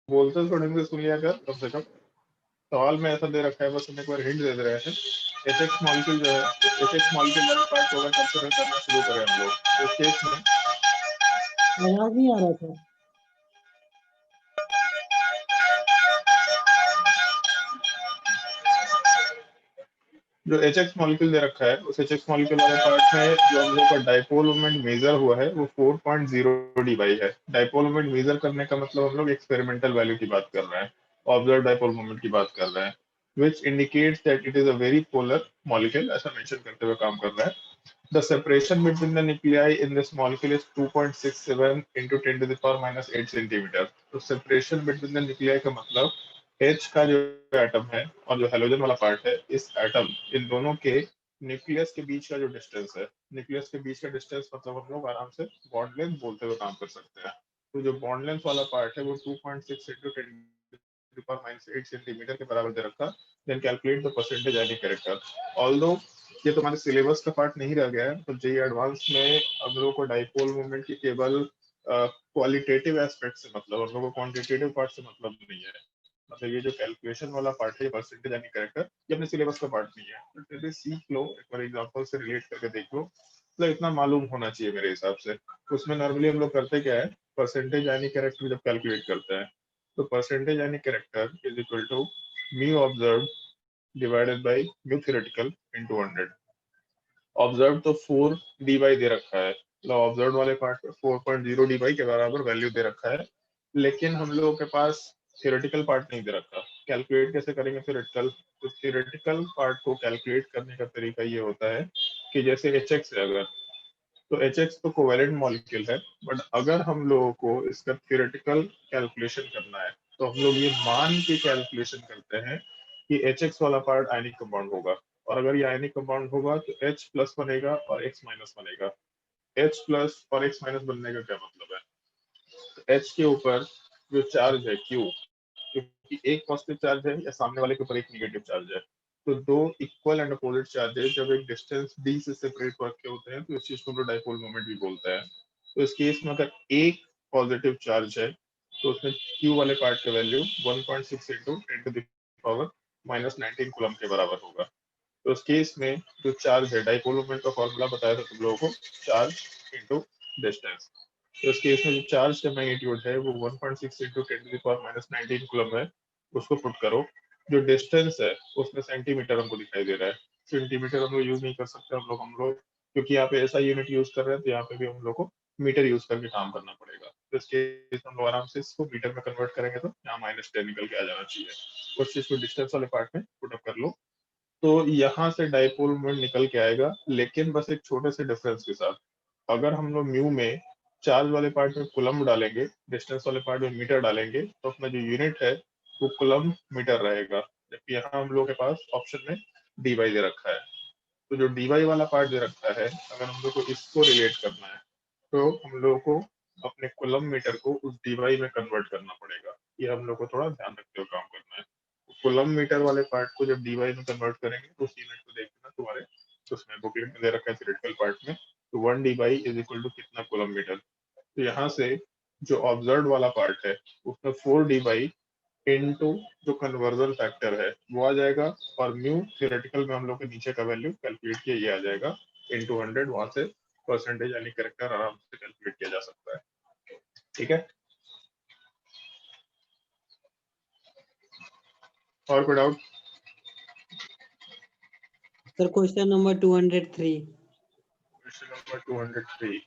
बोलते थोड़े से सुन लिया कर कम से कम। सवाल में ऐसा दे रखा है, बस एक बार हिंट दे रहे हैं। एचएक्स मॉलिक्यूल जो है, एचएक्स मॉलिक्यूल वाला पार्ट होगा कंसीडर करना शुरू करें हम लोग। तो इस केस में आवाज नहीं आ रहा था। जो एचएक्स मॉलिक्यूल दे रखा है, उस एचएक्स मॉलिक्यूल वाले पार्ट में जो हम लोग का डाइपोल मोमेंट मेजर हुआ है वो 4.0 डी है। डाइपोल मोमेंट मेजर करने का मतलब हम लोग एक्सपेरिमेंटल वैल्यू की बात कर रहे हैं, ऑब्जर्व डाइपोल मोमेंट की बात कर रहे हैं, which indicates that it is a very polar molecule, ऐसा मेंशन करते हुए काम कर रहा है। The separation between the nuclei in this molecule is 2.67 into 10 to the power minus 8 centimeter। तो separation between the nuclei का मतलब H का जो एटम है और जो हेलोजन वाला पार्ट है, इस एटम इन दोनों के न्यूक्लियस के बीच का जो डिस्टेंस है, न्यूक्लियस के बीच का डिस्टेंस मतलब हम लोग आराम से बॉन्ड लेंथ बोलते हुए काम कर सकते हैं। तो जो बॉन्ड लेंथ वाला पार्ट है वो 2.6 into 10 to the power minus 8 centimetre के बराबर दे रखा। Then calculate the percentage any character. Although ये तुम्हारे सिलेबस का पार्ट नहीं रह गया है, तो जेई एडवांस में हम लोग को डाइपोल मोमेंट की केवल क्वालिटेटिव एस्पेक्ट से मतलब, हम लोग को क्वांटिटेटिव पार्ट से मतलब नहीं है। मतलब ये जो कैलकुलेशन वाला पार्ट है, परसेंटेज यानी कैरेक्टर, ये अपने सिलेबस का पार्ट नहीं है। बट जैसे सीख लो, एक बार एग्जांपल से रिलेट करके देख लो, तो इतना मालूम होना चाहिए मेरे हिसाब से। उसमें नॉर्मली हम लोग करते क्या है, परसेंटेज यानी कैरेक्टर जब कैलकुलेट करते हैं, तो परसेंटेज यानी character is equal to mu observe divided by mu theoretical into 100। Observe तो 4 डी बाई दे रखा है, मतलब ऑब्जर्व वाले पार्ट पे 4.0 डी बाई के बराबर वैल्यू दे रखा है, लेकिन हम लोगों के पास थियोरेटिकल पार्ट नहीं दे रखा। कैलकुलेट कैसे करेंगे थियोरेटिकल? तो थियोरेटिकल पार्ट को कैलकुलेट करने का तरीका ये होता है कि जैसे एच एक्स है अगर, तो एच एक्स तो कोवेलेंट मॉलिक्यूल है, बट अगर हम लोगों को इसका थियोरेटिकल कैलकुलेशन करना है, तो हम लोग ये मान के कैलकुलेशन करते हैं कि एच एक्स वाला पार्ट आयनिक कंपाउंड होगा, और अगर ये आयनिक कंपाउंड होगा तो H प्लस बनेगा और X माइनस बनेगा। H प्लस और X माइनस बनने का क्या मतलब है? तो H के ऊपर जो चार्ज है Q, क्योंकि एक पॉजिटिव चार्ज है या सामने वाले के ऊपर एक निगेटिव चार्ज है, तो दो इक्वल एंड अपोजिट चार्जेस जब एक डिस्टेंस d से सेपरेट रखे होते हैं, तो इस चीज को डाइपोल मोमेंट भी बोलते हैं। तो इस केस में अगर एक पॉजिटिव चार्ज है, तो उसमें Q वाले पार्ट का value 1.6 into 10 to the power minus 19 coulomb के बराबर होगा। तो उस केस में जो चार्ज है, डाइपोल मोमेंट का फॉर्मूला बताया था तुम लोगों को, चार्ज इनटू डिस्टेंस। तो इस केस में जो चार्ज का मैग्नीट्यूड है वो 1.6 into 10 to the power minus 19 coulomb है, उसको पुट करो। जो डिस्टेंस है उसमें सेंटीमीटर हमको दिखाई दे रहा है। सेंटीमीटर हम लोग यूज नहीं कर सकते, हम लोग क्योंकि यहाँ पे ऐसा यूनिट यूज कर रहे हैं, तो यहाँ पे भी हम लोग को मीटर यूज करके काम करना पड़ेगा। तो इस केस में हम लोग आराम से इसको मीटर में कन्वर्ट करेंगे, तो यहाँ -10 निकल के आ जाना चाहिए। उस चीज को डिस्टेंस वाले पार्ट में पुट अप कर लो, तो यहाँ से डाइपोल मोमेंट निकल के आएगा, लेकिन बस एक छोटे से डिफरेंस के साथ। अगर हम लोग म्यू में चार्ज वाले पार्ट में कुलम डालेंगे, डिस्टेंस वाले पार्ट में मीटर डालेंगे, तो अपना जो यूनिट है वो कुलम मीटर रहेगा, जबकि यहाँ हम लोग के पास ऑप्शन में डी वाई दे रखा है। तो जो डी वाई वाला पार्ट दे रखा है, अगर हम लोग को इसको रिलेट करना है, तो हम लोग को अपने कुलम मीटर को उस डी वाई में कन्वर्ट करना पड़ेगा। ये हम लोग को थोड़ा ध्यान रखते हुए काम करना है। कूलम मीटर वाले पार्ट को जब डीवाई में कन्वर्ट करेंगे, तो उस यूनिट को देखना तुम्हारे उसमें बुकलेट में दे रखा है थ्योरेटिकल पार्ट में, तो 1 डीवाई इज इक्वल टू कितना कूलम मीटर। तो यहाँ से जो ऑब्जर्व वाला पार्ट है उसमें 4 डीवाई इनटू जो कन्वर्जन फैक्टर है वो आ जाएगा, और म्यू थ्योरेटिकल में हम लोग के नीचे का वैल्यू कैलकुलेट किया ये आ जाएगा इनटू 100। वहां से परसेंटेज यानी कैरेक्टर आराम से कैलकुलेट किया जा सकता है। ठीक है, और कोई doubt? Sir question number 203। Question number 203।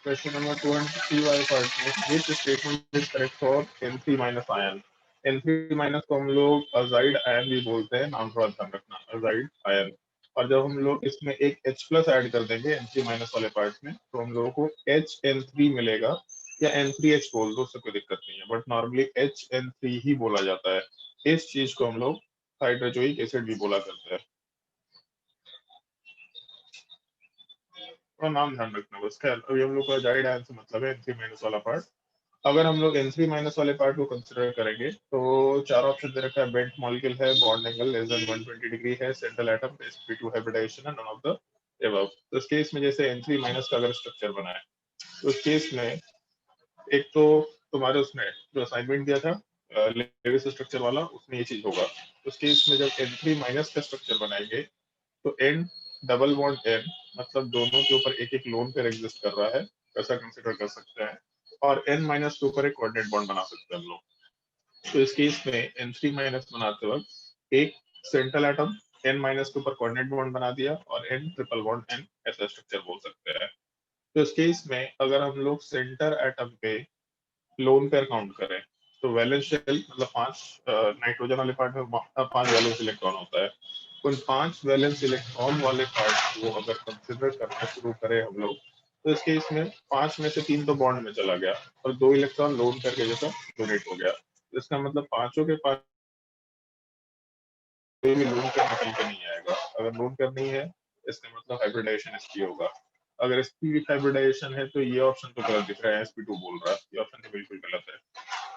Question number 203 वाले पार्ट में which statement is correct for N3 minus ion? N3 minus को हम लोग अजाइड आयन भी बोलते हैं, नाम थोड़ा ध्यान रखना, अजाइड आयन। और जब हम लोग इसमें एक H प्लस ऐड कर देंगे N3 माइनस वाले पार्ट में, तो हम लोगों को HN3 मिलेगा, या N3H बोल दो, उससे कोई दिक्कत नहीं है, बट नॉर्मली HN3 ही बोला जाता है। इस चीज को हम लोग हाइड्रोजोइक एसिड भी बोला करते हैं। और नाम ध्यान रखना बस। खैर, अभी हम लोग का अजाइड आयन से मतलब है N3 माइनस वाला पार्ट। अगर हम लोग N3 माइनस वाले पार्ट को कंसिडर करेंगे, तो चार ऑप्शन दे रखा है। बेंट मॉलिक्यूल है, bond angle less than 120 degree है, सेंट्रल एटम, sp2 हाइब्रिडाइजेशन है, नन ऑफ द अबव। तो इस केस में जैसे N3 माइनस का अगर स्ट्रक्चर बना है, तो इस केस में एक तो तुम्हारे उसने जो असाइनमेंट दिया था लेविस स्ट्रक्चर वाला, उसमें ये चीज होगा। उस केस में जब N3 माइनस का स्ट्रक्चर बनाएंगे तो N डबल बॉन्ड N मतलब दोनों के ऊपर एक एक लोन पेयर एग्जिस्ट कर रहा है, ऐसा कंसिडर कर सकते हैं। और N माइनस के ऊपर एक कोऑर्डिनेट बॉन्ड बना सकते हैं हम लोग। तो इस केस में N3 माइनस बनाते वक्त एक सेंट्रल एटम N माइनस के ऊपर कोऑर्डिनेट बॉन्ड बना दिया और N ट्रिपल बॉन्ड N ऐसा स्ट्रक्चर बोल सकते हैं। तो इस केस में अगर हम लोग सेंटर एटम पे लोन पेयर काउंट करें तो वैलेंस शेल मतलब 5 नाइट्रोजन वाले पार्ट में 5 वैलेंस इलेक्ट्रॉन होता है। उन 5 वैलेंस इलेक्ट्रॉन वाले पार्ट को अगर कंसिडर करना शुरू करें हम लोग तो इस केस में 5 में से 3 तो बॉन्ड में चला गया और 2 इलेक्ट्रॉन लोन पेयर के जैसा डोनेट हो गया। इसका मतलब पांचों के पास कोई भी लोन पेयर निकल के नहीं आएगा। अगर लोन पेयर नहीं है इसका मतलब हाइब्रिडाइजेशन sp होगा। अगर sp विथ हाइब्रिडाइजेशन है तो ये ऑप्शन तो गलत दिख रहा है, sp2 बोल रहा है, ये ऑप्शन तो बिल्कुल गलत है।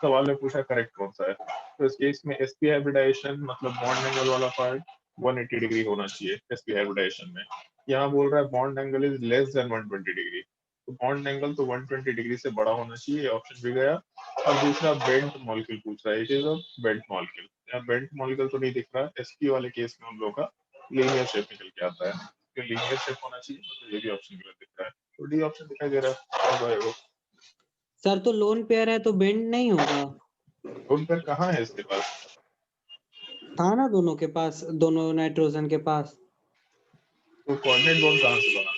सवाल में पूछा करेक्ट कौन सा है, तो इस केस में sp हाइब्रिडाइजेशन मतलब बॉन्ड एंगल वाला पार्ट 180 डिग्री होना चाहिए sp हाइब्रिडाइजेशन में। यहाँ बोल रहा है bond angle is less than 120 degree, तो बॉन्ड एंगल तो 120 डिग्री से बड़ा होना चाहिए, ऑप्शन भी गया। और दूसरा बेंट मॉलिक्यूल पूछ रहा है, it is a bent molecule. यहाँ बेंट मॉलिक्यूल तो नहीं दिख रहा, sp वाले केस में हम लोग का लीनियर शेप निकल के आता है, तो लीनियर शेप होना चाहिए, तो ये भी ऑप्शन गलत दिख रहा है। तो डी ऑप्शन दिखाई दे रहा है। सर तो लोन पेयर है तो बेंड नहीं होगा। लोन पेयर कहाँ है इसके पास? था ना दोनों के पास, दोनों नाइट्रोजन के पास। तो कोऑर्डिनेट बॉन्ड कहाँ से बना?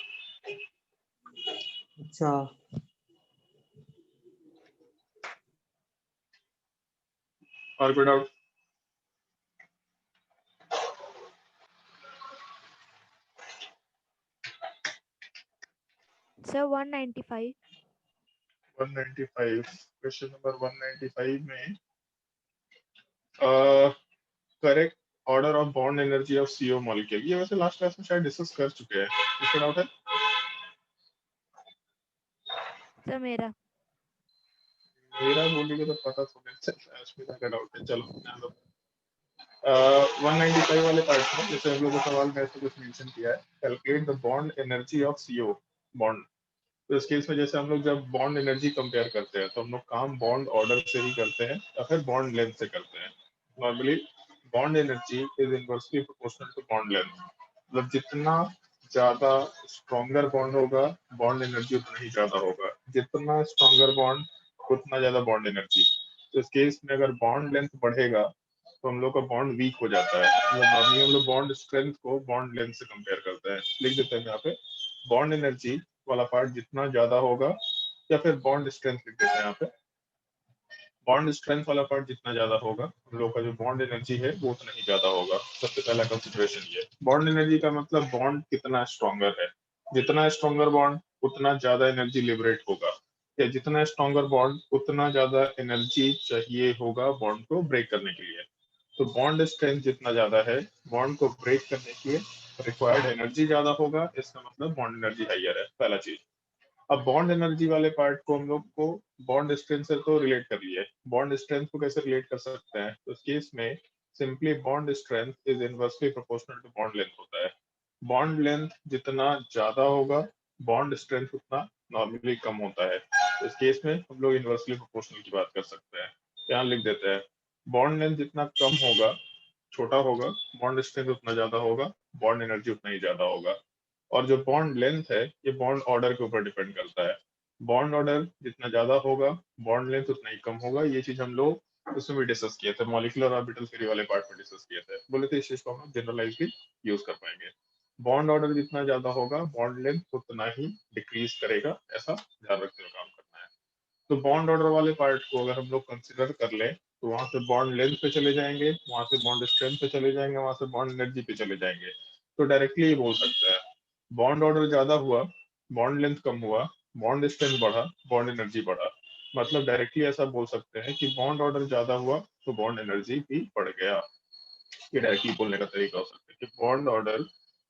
अच्छा, और कोई डाउट? सर 195। 195 क्वेश्चन नंबर 195 में correct order of bond energy of CO molecule, ये वैसे लास्ट क्लास में शायद डिस्कस कर चुके हैं, इसका डाउट है? सर मेरा मेरा बोलेंगे तो पता थोड़ा चलता है, अस्मिता का डाउट है, चलो ध्यान दो। 195 वाले पार्ट में जैसे हम लोग को सवाल में ऐसे कुछ मेंशन किया है, calculate the bond energy of CO bond. तो इस केस में जैसे हम लोग जब बॉन्ड एनर्जी कंपेयर करते हैं तो हम लोग काम बॉन्ड ऑर्डर से ही करते हैं या फिर बॉन्ड लेंथ से करते हैं। Normally bond energy is inversely proportional to bond length, मतलब जितना ज्यादा स्ट्रॉन्गर बॉन्ड होगा बॉन्ड एनर्जी उतना ही ज्यादा होगा, जितना स्ट्रॉन्गर बॉन्ड उतना ज्यादा बॉन्ड एनर्जी। तो इस केस में अगर बॉन्ड लेंथ बढ़ेगा तो हम लोग का बॉन्ड वीक हो जाता है, मतलब नॉर्मली हम लोग बॉन्ड स्ट्रेंथ को बॉन्ड लेंथ से कंपेयर करते हैं। लिख देते हैं यहाँ पे बॉन्ड एनर्जी वाला पार्ट जितना ज्यादा होगा, या फिर बॉन्ड स्ट्रेंथ लिख देते हैं यहाँ पे, बॉन्ड स्ट्रेंथ वाला पार्ट जितना ज्यादा होगा हम लोग का जो बॉन्ड एनर्जी है वो उतना ही ज्यादा होगा। सबसे पहला कंसिडरेशन ये, बॉन्ड एनर्जी का मतलब बॉन्ड कितना स्ट्रॉन्गर है, जितना स्ट्रॉन्गर बॉन्ड उतना ज्यादा एनर्जी लिबरेट होगा, या जितना स्ट्रॉन्गर बॉन्ड उतना ज्यादा एनर्जी चाहिए होगा बॉन्ड को ब्रेक करने के लिए। तो बॉन्ड स्ट्रेंथ जितना ज्यादा है बॉन्ड को ब्रेक करने के रिक्वायर्ड एनर्जी ज्यादा होगा, इसका मतलब बॉन्ड एनर्जी हाइयर है, पहला चीज। अब बॉन्ड एनर्जी वाले पार्ट को हम लोग को बॉन्ड स्ट्रेंथ से तो रिलेट कर लिए, बॉन्ड स्ट्रेंथ को कैसे रिलेट कर सकते हैं, तो इस केस में simply bond strength is inversely proportional to bond length होता है। बॉन्ड लेंथ जितना ज्यादा होगा बॉन्ड स्ट्रेंथ उतना नॉर्मली कम होता है। तो इस केस में हम लोग इनवर्सली प्रोपोर्शनल की बात कर सकते हैं। यहाँ लिख देते हैं बॉन्ड लेंथ जितना कम होगा, छोटा होगा, बॉन्ड स्ट्रेंथ उतना ज्यादा होगा, बॉन्ड एनर्जी उतना ही ज्यादा होगा। और जो बॉन्ड लेंथ है ये बॉन्ड ऑर्डर के ऊपर डिपेंड करता है, बॉन्ड ऑर्डर जितना ज्यादा होगा बॉन्ड लेंथ उतना ही कम होगा। ये चीज हम लोग उसमें भी डिस्कस किए थे, मॉलिक्यूलर ऑर्बिटल थ्योरी वाले पार्ट में डिस्कस किए थे, बोले थे इस चीज को हम जनरलाइज भी यूज कर पाएंगे। बॉन्ड ऑर्डर जितना ज्यादा होगा बॉन्ड लेंथ उतना ही डिक्रीज करेगा, ऐसा ध्यान रखते हुए काम करना है। तो बॉन्ड ऑर्डर वाले पार्ट को अगर हम लोग कंसिडर कर लें तो वहां से बॉन्ड लेंथ पे चले जाएंगे, वहां से बॉन्ड स्ट्रेंथ पे चले जाएंगे, वहां से बॉन्ड एनर्जी पे चले जाएंगे। तो डायरेक्टली ये बोल सकते हैं बॉन्ड ऑर्डर ज्यादा हुआ, बॉन्ड लेंथ कम हुआ, बॉन्ड स्ट्रेंथ बढ़ा, बॉन्ड एनर्जी बढ़ा। मतलब डायरेक्टली ऐसा बोल सकते हैं कि बॉन्ड ऑर्डर ज्यादा हुआ तो बॉन्ड एनर्जी भी बढ़ गया। ये डायरेक्टली बोलने का तरीका हो सकता है कि बॉन्ड ऑर्डर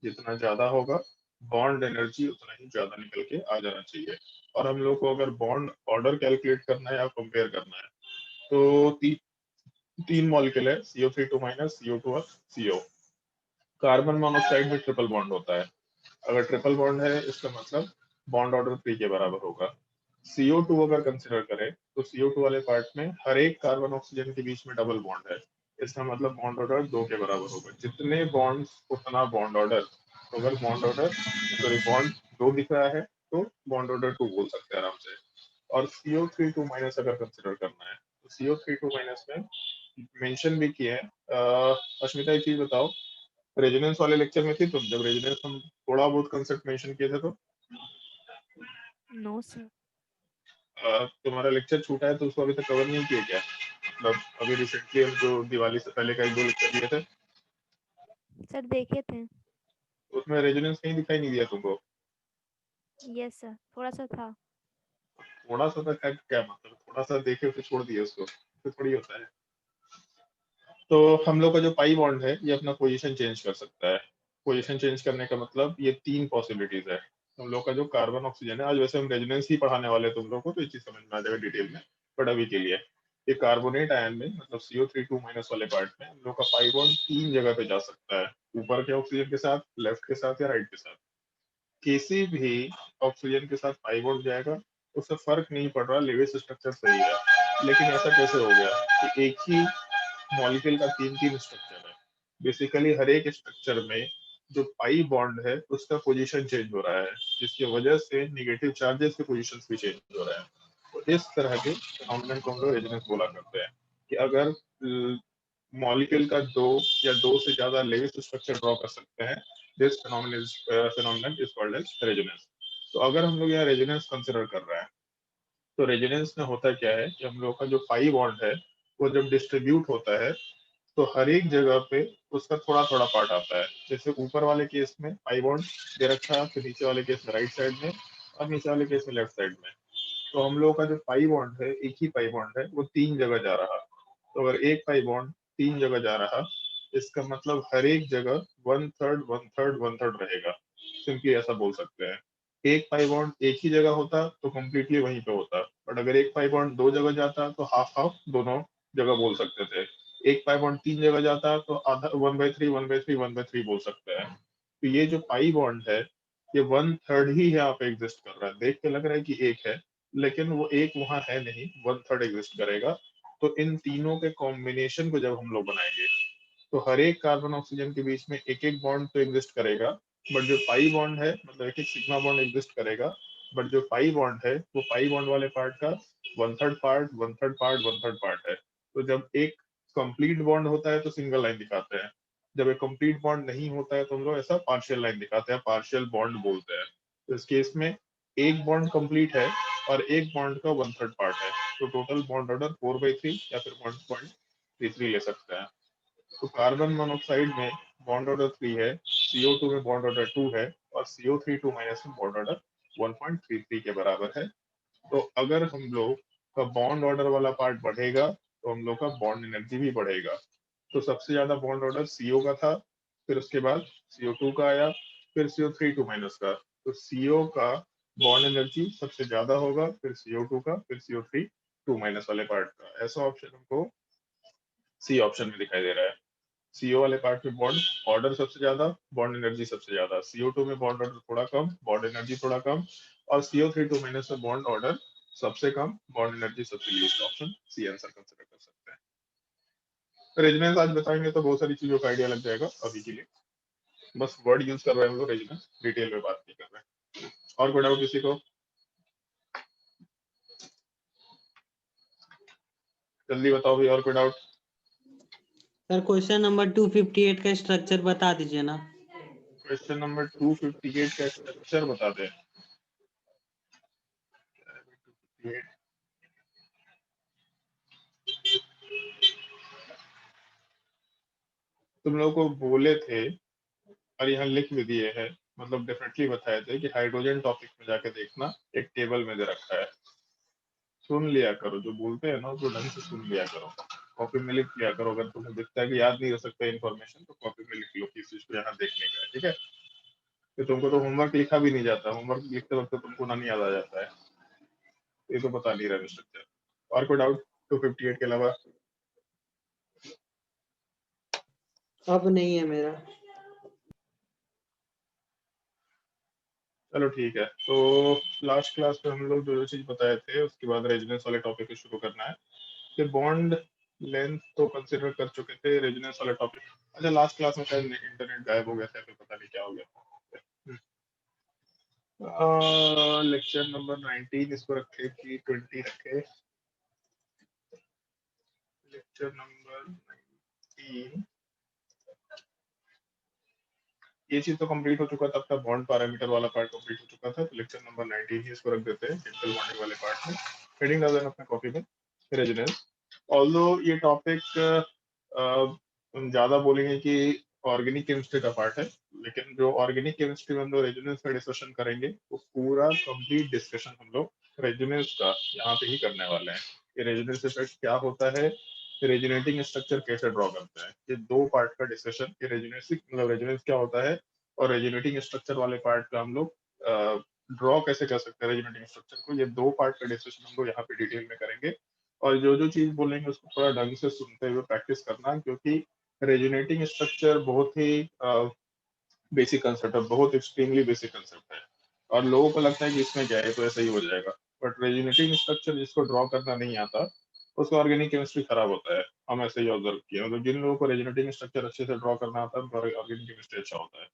जितना ज्यादा होगा बॉन्ड एनर्जी उतना ही ज्यादा निकल के आ जाना चाहिए। और हम लोग को अगर बॉन्ड ऑर्डर कैलकुलेट करना है या कंपेयर करना है तो तीन मॉलिक्यूल है CO3 2 माइनस CO2 और CO। कार्बन मोनोऑक्साइड में ट्रिपल बॉन्ड होता है, अगर ट्रिपल बॉन्ड है इसका मतलब बॉन्ड ऑर्डर 3 के बराबर होगा। CO2 अगर कंसिडर करें तो CO2 वाले पार्ट में हर एक कार्बन ऑक्सीजन के बीच में डबल बॉन्ड है। इसका मतलब बॉन्ड ऑर्डर 2 के बराबर होगा। जितने बॉन्ड्स उतना बॉन्ड ऑर्डर। तो अगर बॉन्ड ऑर्डर सॉरी बॉन्ड 2 दिख रहा है तो बॉन्ड ऑर्डर 2 बोल सकते हैं आराम से। और CO3 2- अगर कंसिडर करना है तो CO3 2- में मेंशन भी किए हैं। अश्मिता एक चीज बताओ, रेजोनेंस वाले लेक्चर में थी तुम जब रेजोनेंस हम थोड़ा बहुत कंसेप्ट मेंशन किए थे तो नो सर। तुम्हारा लेक्चर छूटा है तो उसको अभी तक कवर नहीं किया क्या? मतलब अभी रिसेंटली हम जो दिवाली से पहले का 1-2 लेक्चर दिए थे सर देखे थे। उसमें रेजोनेंस कहीं दिखाई नहीं दिया तुमको? यस सर, थोड़ा सा था। थोड़ा सा था क्या मतलब? थोड़ा सा देखे फिर छोड़ दिए उसको, फिर थोड़ी होता है। तो हम लोग का जो पाई बॉन्ड है ये अपना पोजीशन चेंज कर सकता है। पोजीशन चेंज करने का मतलब ये 3 पॉसिबिलिटीज है। हम लोग का जो कार्बन ऑक्सीजन है, आज वैसे हम रेजोनेंस ही पढ़ाने वाले हैं तुम लोग को, तो ये चीज समझ में आ जाएगा डिटेल में। बट अभी के लिए ये कार्बोनेट आयन में मतलब CO3 2- वाले पार्ट में हम लोग का पाई बॉन्ड 3 जगह पे जा सकता है। ऊपर के ऑक्सीजन के साथ, लेफ्ट के साथ या राइट के साथ। किसी भी ऑक्सीजन के साथ पाई बॉन्ड जाएगा, उससे फर्क नहीं पड़ रहा, लेविस स्ट्रक्चर सही है। लेकिन ऐसा कैसे हो गया कि एक ही मॉलिक्यूल का 3 स्ट्रक्चर है? बेसिकली हर एक स्ट्रक्चर में जो पाई बॉन्ड है उसका पोजीशन चेंज हो रहा है, जिसकी वजह से नेगेटिव चार्जेस के पोजीशंस भी चेंज हो रहे हैं। तो इस तरह के फिनोमेनन को हम लोग रेजोनेंस बोला करते हैं कि अगर मॉलिक्यूल का 2 या 2 से ज्यादा लेविस स्ट्रक्चर ड्रॉ कर सकते हैं, this phenomenon is called as resonance. तो अगर हम लोग यहाँ रेजोनेंस कंसिडर कर रहे हैं तो रेजोनेंस में होता क्या है कि हम लोग का जो पाई बॉन्ड है वो जब डिस्ट्रीब्यूट होता है तो हर एक जगह पे उसका थोड़ा थोड़ा पार्ट आता है। जैसे ऊपर वाले केस में पाई बॉन्ड दे रखा है, फिर नीचे वाले केस में राइट साइड में, और नीचे वाले केस में लेफ्ट साइड में। तो हम लोग का जो पाई बॉन्ड है, एक ही पाई बॉन्ड है, वो 3 जगह जा रहा। तो अगर एक पाई बॉन्ड 3 जगह जा रहा, इसका मतलब हर एक जगह 1/3 1/3 1/3 रहेगा। सिंपली ऐसा बोल सकते हैं। एक पाई बॉन्ड एक ही जगह होता तो कम्प्लीटली वहीं पे होता, बट अगर एक पाई बॉन्ड 2 जगह जाता तो हाफ हाफ दोनों जगह बोल सकते थे। एक पाई बॉन्ड 3 जगह जाता तो आधा 1/3 1/3 1/3 बोल सकते हैं। तो ये जो पाई बॉन्ड है ये 1/3 ही यहाँ पे एग्जिस्ट कर रहा है। देख के लग रहा है कि एक है, लेकिन वो एक वहां है नहीं, 1/3 एग्जिस्ट करेगा। तो इन तीनों के कॉम्बिनेशन को जब हम लोग बनाएंगे तो हर एक कार्बन ऑक्सीजन के बीच में एक एक बॉन्ड तो एग्जिस्ट करेगा, बट जो पाई बॉन्ड है मतलब एक एक सिग्मा बॉन्ड एग्जिस्ट करेगा, बट जो पाई बॉन्ड है वो पाई बॉन्ड वाले पार्ट का 1/3 पार्ट 1/3 पार्ट 1/3 पार्ट है। तो जब एक कंप्लीट बॉन्ड होता है तो सिंगल लाइन दिखाते हैं, जब एक कंप्लीट बॉन्ड नहीं होता है तो हम लोग ऐसा पार्शियल लाइन दिखाते हैं, पार्शियल बॉन्ड बोलते हैं। तो इस केस में एक बॉन्ड कंप्लीट है और एक बॉन्ड का 1/3 पार्ट है, तो टोटल बॉन्ड ऑर्डर 4/3 या फिर 1.33 ले सकते हैं। तो कार्बन मोनोऑक्साइड में बॉन्ड ऑर्डर 3 है, CO2 में बॉन्ड ऑर्डर 2 है, और CO3 2- में बॉन्ड ऑर्डर 1.33 के बराबर है। तो अगर हम लोग का बॉन्ड ऑर्डर वाला पार्ट बढ़ेगा तो हम लोग का बॉन्ड एनर्जी भी बढ़ेगा। तो सबसे ज्यादा बॉन्ड ऑर्डर CO का था, फिर उसके बाद CO2 का आया, फिर CO3 2- का। तो CO का बॉन्ड एनर्जी सबसे ज्यादा होगा, फिर CO2 का, फिर CO3 2- वाले पार्ट का। ऐसा ऑप्शन हमको सी ऑप्शन में दिखाई दे रहा है। CO वाले पार्ट में बॉन्ड ऑर्डर सबसे ज्यादा, बॉन्ड एनर्जी सबसे ज्यादा। CO2 में बॉन्ड ऑर्डर थोड़ा कम, बॉन्ड एनर्जी थोड़ा कम, और CO3 2- में बॉन्ड ऑर्डर सबसे कम, बॉन्ड एनर्जी सबसे least. Option C answer consider कर सकते हैं। रेजोनेंस आज बताएंगे तो बहुत सारी चीजों का आइडिया लग जाएगा। अभी के लिए बस वर्ड यूज कर रहे हैं हम लोग, रेजोनेंस डिटेल में बात नहीं कर रहे हैं। और कोई डाउट किसी को? जल्दी बताओ भाई, और कोई डाउट? सर क्वेश्चन नंबर 258 का स्ट्रक्चर बता दीजिए ना। क्वेश्चन नंबर 258 का स्ट्रक्चर बता दें। तुम लोग को बोले थे और यहाँ लिख भी दिए हैं, मतलब डेफिनेटली बताए थे कि हाइड्रोजन टॉपिक में जाके देखना, एक टेबल में दे रखा है। सुन लिया करो, जो बोलते हैं ना उसको ढंग से सुन लिया करो, कॉपी में लिख लिया करो। अगर तुम्हें दिखता है कि याद नहीं रह सकता इन्फॉर्मेशन तो कॉपी में लिख लो कि इस चीज को यहाँ देखने का है, ठीक है? तो तुमको तो होमवर्क लिखा भी नहीं जाता, होमवर्क लिखते वक्त तो तुमको ना नहीं याद आ जाता है। ये तो बता नहीं रहा स्ट्रक्चर। और कोई डाउट 258 के अलावा? अब नहीं है मेरा। चलो ठीक है। तो लास्ट क्लास में हम लोग जो जो चीज बताए थे उसके बाद रेजोनेंस वाले टॉपिक को शुरू करना है। कि बॉन्ड लेंथ तो कंसिडर कर चुके थे, रेजोनेंस वाला टॉपिक। अच्छा, लास्ट क्लास में शायद इंटरनेट गायब हो गया था, फिर पता नहीं क्या हो गया। लेक्चर नंबर 19 इसको रखे कि 20 रखे। लेक्चर नंबर 19 ये चीज तो कंप्लीट हो चुका था, तब बॉन्ड पैरामीटर वाला पार्ट कंप्लीट हो चुका था। तो लेक्चर नंबर 19 ही इसको रख देते हैं, केमिकल बॉन्डिंग वाले पार्ट में। हेडिंग डाल देना अपने कॉपी में, रेजोनेंस। ऑल्दो ये टॉपिक हम ज्यादा बोलेंगे कि ऑर्गेनिक केमिस्ट्री का पार्ट है, लेकिन जो ऑर्गेनिक केमिस्ट्री में हम लोग रेजोनेंस का डिस्कशन करेंगे वो पूरा कंप्लीट डिस्कशन हम लोग रेजोनेंस का यहाँ पे ही करने वाले हैं। कि रेजोनेंस इफेक्ट क्या होता है, रेजोनेटिंग स्ट्रक्चर कैसे ड्रॉ करते हैं, ये दो पार्ट का डिस्कशन। कि रेजोनेंस मतलब रेजोनेंस क्या होता है और रेजोनेटिंग स्ट्रक्चर वाले पार्ट का हम लोग ड्रॉ कैसे कर सकते हैं रेजोनेटिंग स्ट्रक्चर को, ये दो पार्ट का डिस्कशन हम लोग यहाँ पे डिटेल में करेंगे। और जो जो चीज बोलेंगे उसको थोड़ा ढंग से सुनते हुए प्रैक्टिस करना, क्योंकि रेजोनेटिंग स्ट्रक्चर बहुत ही बेसिक कंसेप्ट है, बहुत एक्सट्रीमली बेसिक कंसेप्ट है। और लोगों को लगता है कि इसमें क्या है तो ऐसा ही हो जाएगा, बट रेजोनेटिंग स्ट्रक्चर जिसको ड्रॉ करना नहीं आता उसका ऑर्गेनिक केमिस्ट्री खराब होता है। हम ऐसे ही ऑब्जर्व किए, मतलब जिन लोगों को रेजोनेटिंग स्ट्रक्चर अच्छे से ड्रॉ करना आता है उनका ऑर्गेनिक केमिस्ट्री अच्छा होता है।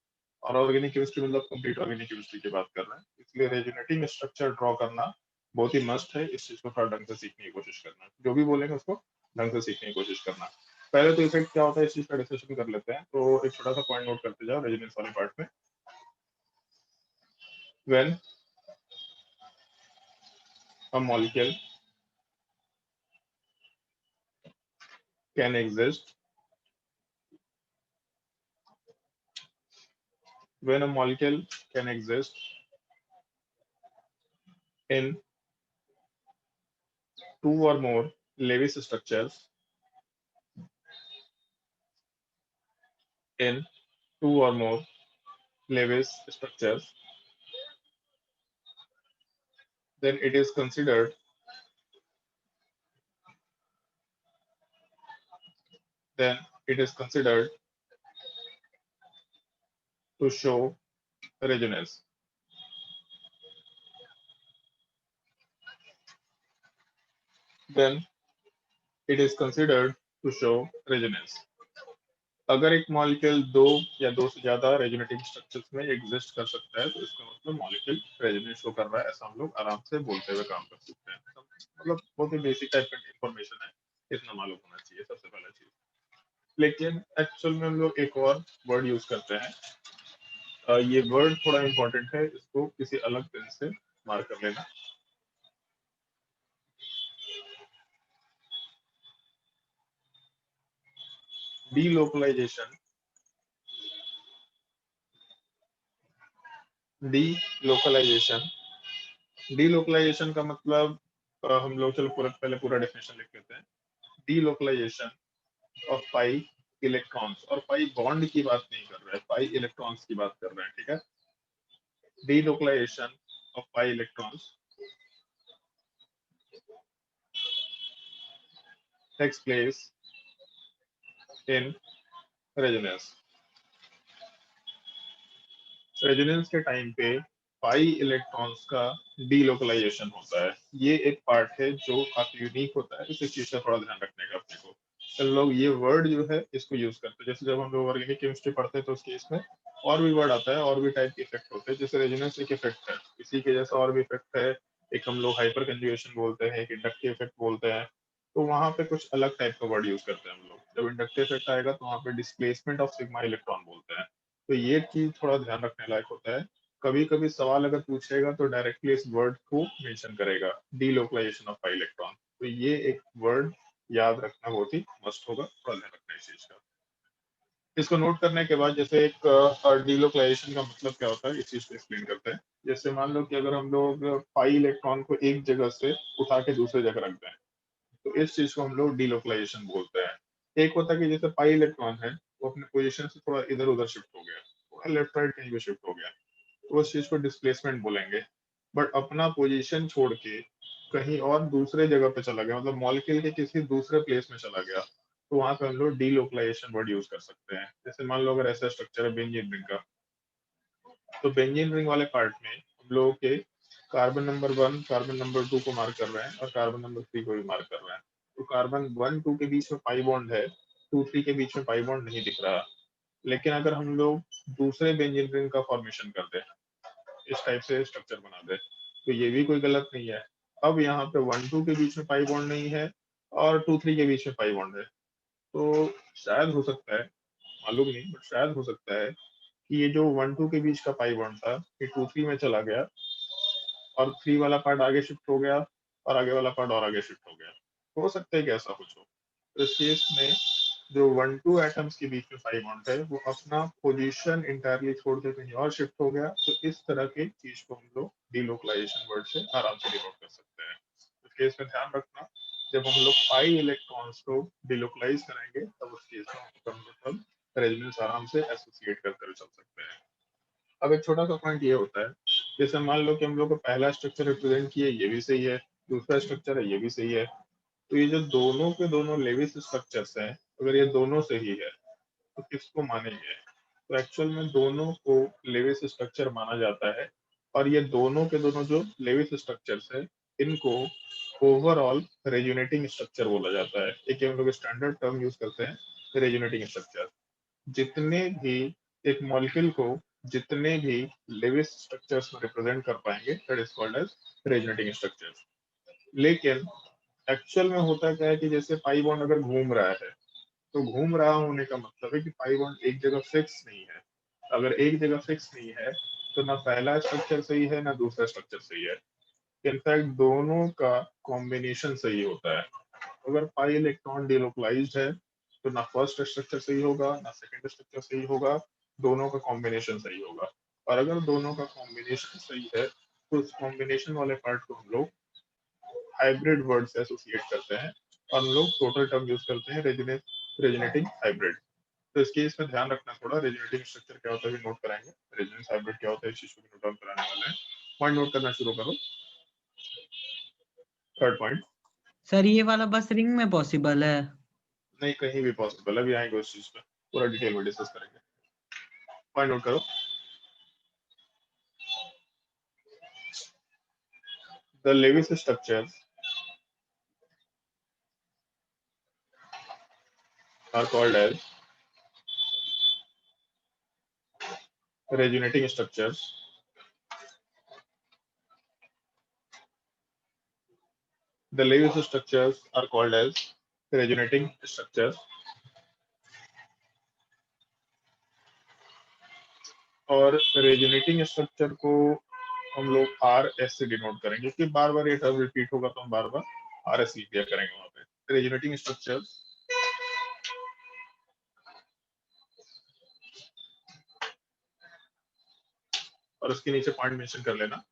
और ऑर्गेनिक केमिस्ट्री मतलब कंप्लीट ऑर्गेनिक केमिस्ट्री की बात कर रहे हैं, इसलिए रेजोनेटिंग स्ट्रक्चर ड्रॉ करना बहुत ही मस्ट है। इस चीज को थोड़ा ढंग से सीखने की कोशिश करना, जो भी बोलेंगे उसको ढंग से सीखने की कोशिश करना। पहले तो इफेक्ट क्या होता है इस चीज का डिस्कशन कर लेते हैं। तो एक छोटा सा पॉइंट नोट करते जाओ रेजोनेंस वाले पार्ट में। when a molecule can exist when a molecule can exist in two or more Lewis structures in two or more Lewis structures, then it is considered then it is considered to show resonance. Then it is considered to show resonance. अगर एक molecule दो या दो से ज्यादा resonating structures में exist कर सकता है तो इसका मतलब मॉलिक्यूल रेजोनेट शो कर रहा है, ऐसा हम लोग आराम से बोलते हुए काम कर सकते हैं। मतलब बहुत ही बेसिक टाइप का इंफॉर्मेशन है, इतना मालूम होना चाहिए सबसे पहला चीज। लेकिन एक्चुअल में हम लोग एक और वर्ड यूज करते हैं, ये वर्ड थोड़ा इंपॉर्टेंट है, इसको किसी अलग पेन से मार्क कर लेना। डीलोकलाइजेशन। डीलोकलाइजेशन डीलोकलाइजेशन का मतलब हम लोग चलो पहले पूरा डेफिनेशन लिख लेते हैं। डीलोकलाइजेशन ऑफ पाई इलेक्ट्रॉन्स, और पाई बॉन्ड की बात नहीं कर रहे हैं, पाई इलेक्ट्रॉन्स की बात कर रहे हैं, ठीक है। Delocalisation of pi electrons takes place in resonance. Resonance के टाइम पे पाई इलेक्ट्रॉन्स का डीलोकलाइजेशन होता है। ये एक पार्ट है जो काफी यूनिक होता है, इस चीज का थोड़ा ध्यान रखने का अपने को। तो लोग ये वर्ड जो है इसको यूज करते हैं, जैसे जब हम लोग ऑर्गेनिक केमिस्ट्री पढ़ते हैं तो उसके इसमें और भी वर्ड आता है, और भी टाइप के इफेक्ट होते हैं। जैसे रेजोनेंस एक इफेक्ट है, इसी के जैसा और भी इफेक्ट है। एक हम लोग हाइपर कंजुगेशन बोलते हैं, एक इंडक्टिव इफेक्ट बोलते हैं। तो वहां पे कुछ अलग टाइप का वर्ड यूज करते हैं हम लोग। जब इंडक्टिव इफेक्ट आएगा तो वहां पे डिस्प्लेसमेंट ऑफ सिग्मा इलेक्ट्रॉन बोलते हैं। तो ये चीज थोड़ा ध्यान रखने लायक होता है। कभी कभी सवाल अगर पूछेगा तो डायरेक्टली इस वर्ड को मेंशन करेगा, डीलोकलाइजेशन ऑफ पाई इलेक्ट्रॉन। तो ये एक वर्ड याद रखना बहुत ही मस्ट होगा, थोड़ा ध्यान रखना इस चीज का। इसको नोट करने के बाद जैसे एक डीलोकलाइजेशन का मतलब क्या होता है इस चीज को एक्सप्लेन करते हैं। जैसे मान लो कि अगर हम लोग पाई इलेक्ट्रॉन को एक जगह से उठा के दूसरे जगह रख दें तो इस चीज को हम लोग डीलोकलाइजेशन बोलते हैं। एक होता है कि जैसे पाई इलेक्ट्रॉन है वो अपने पोजीशन से थोड़ा इधर उधर शिफ्ट हो गया, थोड़ा लेफ्ट राइट कहीं पे शिफ्ट हो गया, तो उस चीज को डिस्प्लेसमेंट बोलेंगे। बट अपना पोजीशन छोड़ के कहीं और दूसरे जगह पे चला गया, मतलब मॉलिक्यूल के किसी दूसरे प्लेस में चला गया, तो वहां पे हम लोग डीलोकलाइजेशन वर्ड यूज कर सकते हैं। जैसे मान लो अगर ऐसा स्ट्रक्चर है बेंजीन रिंग का, तो बेंजीन रिंग वाले पार्ट में हम लोगों के कार्बन नंबर 1 कार्बन नंबर 2 को मार्क कर रहे हैं और कार्बन नंबर 3 को भी मार्क कर रहे हैं। तो कार्बन 1 2 के बीच में पाई बॉन्ड है, 2 3 के बीच में पाई बॉन्ड नहीं दिख रहा। लेकिन अगर हम लोग दूसरे बेंजीन रिंग का फॉर्मेशन कर दे, इस टाइप से स्ट्रक्चर बना दे, तो ये भी कोई गलत नहीं है। अब यहाँ पे 1 2 के बीच में पाई बॉन्ड नहीं है और 2 3 के बीच में पाई बॉन्ड है, तो शायद हो सकता है, मालूम नहीं बट शायद हो सकता है कि ये जो 1 2 के बीच का पाई बॉन्ड था ये 2 3 में चला गया और 3 वाला पार्ट आगे शिफ्ट हो गया और आगे वाला पार्ट और आगे शिफ्ट हो गया। हो सकता है कि ऐसा कुछ हो। तो इस केस में जो 1 2 एटम्स के बीच में पाई बॉन्ड है वो अपना पोजीशन इंटायरली छोड़ के कहीं और शिफ्ट हो गया। तो इस तरह की चीज को हम लोग डीलोकलाइजेशन वर्ड से आराम से डिनोट कर सकते हैं। इस केस में ध्यान रखना, जब हम लोग पाई इलेक्ट्रॉन्स को डिलोकलाइज करेंगे तब उस केस में हम रेजोनेंस आराम से एसोसिएट करके चल सकते हैं। अब एक छोटा सा पॉइंट ये होता है, जैसे मान लो कि हम लोग को पहला स्ट्रक्चर रिप्रेजेंट किया ये भी सही है, दूसरा स्ट्रक्चर है ये भी सही है, तो ये जो दोनों के दोनों लेविस स्ट्रक्चर्स हैं अगर ये दोनों सही है तो किसको मानेंगे? तो एक्चुअल में दोनों को लेविस स्ट्रक्चर माना जाता है और ये दोनों के दोनों जो लेविस स्ट्रक्चर्स है इनको ओवरऑल रेजोनेटिंग स्ट्रक्चर बोला जाता है। एक हम लोग स्टैंडर्ड टर्म यूज करते हैं रेजोनेटिंग स्ट्रक्चर। जितने भी एक मॉलिक्यूल को जितने भी लेविस स्ट्रक्चर्स में रिप्रेजेंट कर पाएंगे that is called as resonating structures. लेकिन एक्चुअल में होता क्या है कि जैसे पाई बॉन्ड अगर घूम रहा है तो घूम रहा होने का मतलब है कि पाई बॉन्ड एक जगह फिक्स नहीं है। अगर एक जगह फिक्स नहीं है तो ना पहला स्ट्रक्चर सही है ना दूसरा स्ट्रक्चर सही है। इनफैक्ट दोनों का कॉम्बिनेशन सही होता है। अगर पाई इलेक्ट्रॉन डिलोकलाइज्ड है तो ना फर्स्ट स्ट्रक्चर सही होगा ना सेकंड स्ट्रक्चर सही होगा, दोनों का कॉम्बिनेशन सही होगा। और अगर दोनों का कॉम्बिनेशन सही है तो उस कॉम्बिनेशन वाले पार्ट को हम लोग हाइब्रिड वर्ड से एसोसिएट करते हैं और हम लोग टोटल टर्म यूज करते हैं रेजोनेटिंग हाइब्रिड। तो इसके इसमें ध्यान रखना थोड़ा, रेजोनेटिंग स्ट्रक्चर क्या होता है नोट कराएंगे, रेजोनेंस हाइब्रिड क्या होता है इस चीज को नोट डाउन कराने वाले हैं। पॉइंट नोट करना शुरू करो। थर्ड पॉइंट, सर ये वाला बस रिंग में पॉसिबल है? नहीं कहीं भी पॉसिबल, अभी आएंगे उस चीज पे, पूरा डिटेल में डिस्कस करेंगे। पॉइंट नोट करो, the Lewis structures are called as resonating structures. The Lewis structures are called as resonating structures. और रेजोनेटिंग स्ट्रक्चर को हम लोग आर एस से डिनोट करेंगे क्योंकि बार बार ये टर्म रिपीट होगा तो हम बार बार आर एस लिख दिया करेंगे वहां पे। रेजोनेटिंग स्ट्रक्चर और उसके नीचे पॉइंट मेंशन कर लेना।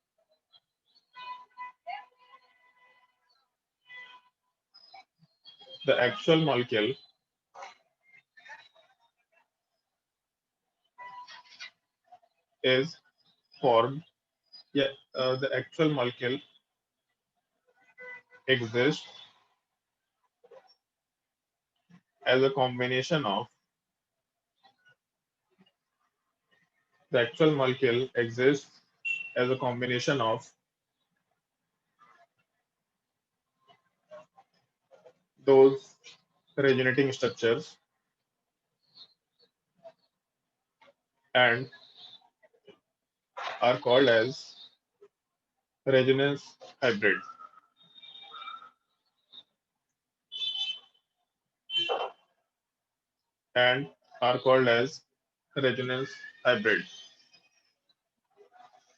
The actual molecule is formed, yeah, the actual molecule exists as a combination of the actual molecule exists as a combination of those resonating structures and are called as resonance hybrid and are called as resonance hybrid।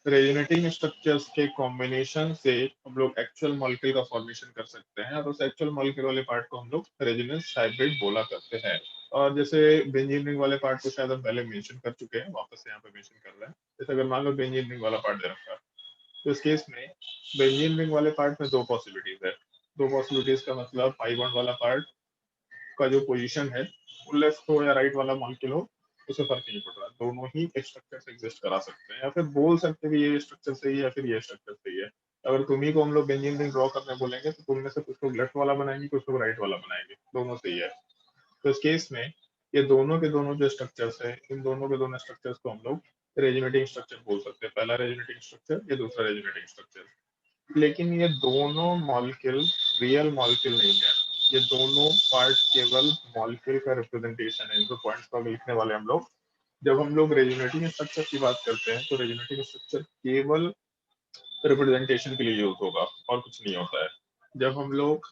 Resonating structures के combination से हम लोग actual molecule का formation कर सकते हैं और उस एक्चुअल मॉलिक्यूल वाले पार्ट को हम लोग रेजोनेंस हाइब्रिड बोला करते हैं। और जैसे बेंजीन रिंग वाले पार्ट को शायद हम पहले मेंशन कर चुके हैं, वापस से यहाँ पे मेंशन कर रहे हैं। जैसे अगर मान लो बेंजीन रिंग वाला पार्ट दे रखा है तो इस केस में बेंजीन रिंग वाले पार्ट में दो पॉसिबिलिटीज है। दो पॉसिबिलिटीज का मतलब पाई बॉन्ड वाला पार्ट का जो पोजीशन है वो लेफ्ट हो या राइट वाला मॉलिक्यूल हो उसे फर्क नहीं पड़ रहा, दोनों ही स्ट्रक्चर एग्जिस्ट करा सकते हैं या फिर बोल सकते हैं कि ये स्ट्रक्चर सही है या फिर ये स्ट्रक्चर सही है। अगर तुम्ही को हम लोग बेंजीन रिंग ड्रॉ करने बोलेंगे तो तुम में से कुछ लोग लेफ्ट वाला बनाएंगे कुछ लोग राइट वाला बनाएंगे, दोनों सही है। तो इस केस में ये दोनों के दोनों जो स्ट्रक्चर्स है इन दोनों के दोनों स्ट्रक्चर्स को हम लोग रेजोनेटिंग स्ट्रक्चर बोल सकते हैं, पहला रेजोनेटिंग स्ट्रक्चर या दूसरा रेजोनेटिंग स्ट्रक्चर। लेकिन ये दोनों मॉलिक्यूल रियल मॉलिक्यूल नहीं है, ये दोनों पार्ट केवल मॉलिक्यूल का रिप्रेजेंटेशन है। इनको पॉइंट्स को लिखने वाले हम लोग, जब हम लोग रेजोनेटिंग स्ट्रक्चर की बात करते हैं तो रेजोनेटिंग स्ट्रक्चर केवल रिप्रेजेंटेशन के लिए यूज होगा और कुछ नहीं होता है। जब हम लोग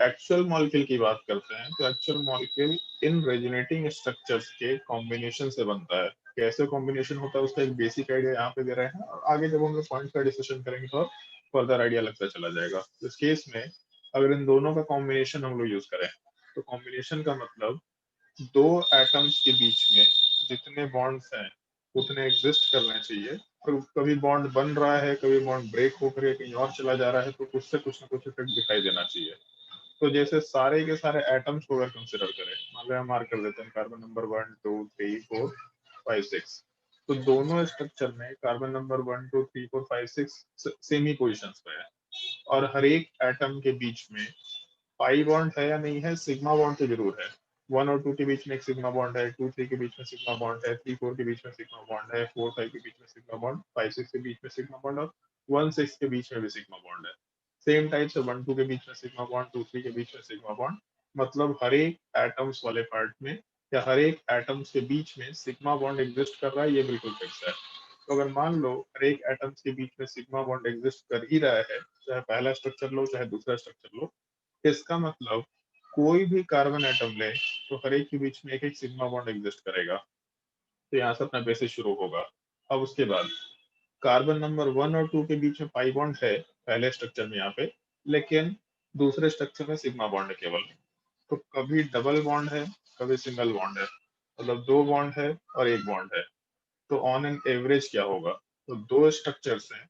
एक्चुअल मॉलिक्यूल की बात करते हैं तो एक्चुअल मॉलिक्यूल इन रेजोनेटिंग स्ट्रक्चर्स के कॉम्बिनेशन से बनता है। कैसे कॉम्बिनेशन होता है उसका एक बेसिक आइडिया यहाँ पे दे रहे हैं, और आगे जब हम लोग पॉइंट का डिस्कशन करेंगे तो फर्दर आइडिया लगता चला जाएगा। इस केस में अगर इन दोनों का कॉम्बिनेशन हम लोग यूज करें तो कॉम्बिनेशन का मतलब दो एटम्स के बीच में जितने बॉन्ड्स हैं उतने एग्जिस्ट करने चाहिए, और कभी बॉन्ड बन रहा है कभी बॉन्ड ब्रेक होकर कहीं और चला जा रहा है तो उससे कुछ ना कुछ इफेक्ट दिखाई देना चाहिए। तो जैसे सारे के सारे एटम्स को अगर कंसिडर करें, मान लो हम मार्क कर देते हैं कार्बन नंबर 1 2 3 4 5 6, तो दोनों स्ट्रक्चर में कार्बन नंबर 1 2 3 4 5 6 सेम ही पोजिशन पे है, और हर एक एटम के बीच में पाई बॉन्ड है या नहीं है, सिग्मा बॉन्ड तो जरूर है। 1 और 2 के बीच में एक सिग्मा बॉन्ड है, 2 3 के बीच में सिग्मा बॉन्ड है, 3 4 के बीच में सिग्मा बॉन्ड है, 4 5 के बीच में सिग्मा बॉन्ड, 5 6 के बीच में सिग्मा बॉन्ड, और 1 6 के बीच में भी सिग्मा बॉन्ड है। सेम टाइप से 1 2 के बीच में सिग्मा बॉन्ड, 2 3 के बीच में सिग्मा बॉन्ड। मतलब हर एक एटम्स वाले पार्ट में या हर एक एटम्स के बीच में सिग्मा बॉन्ड एग्जिस्ट कर रहा है, ये बिल्कुल फिक्स है। तो अगर मान लो हर एक एटम्स के बीच में सिग्मा बॉन्ड एग्जिस्ट कर ही रहा है, चाहे पहला स्ट्रक्चर लो चाहे दूसरा स्ट्रक्चर लो, इसका मतलब कोई भी कार्बन एटम ले तो हर एक के बीच में एक एक सिग्मा बॉन्ड एग्जिस्ट करेगा। तो यहाँ से अपना बेसिस शुरू होगा। अब उसके बाद कार्बन नंबर 1 और 2 के बीच में पाई बॉन्ड है पहले स्ट्रक्चर में यहाँ पे, लेकिन दूसरे स्ट्रक्चर में सिग्मा बॉन्ड है केवल। तो कभी डबल बॉन्ड है कभी सिंगल बॉन्ड है, मतलब दो बॉन्ड है और एक बॉन्ड है। तो ऑन एन एवरेज क्या होगा, तो दो स्ट्रक्चर्स हैं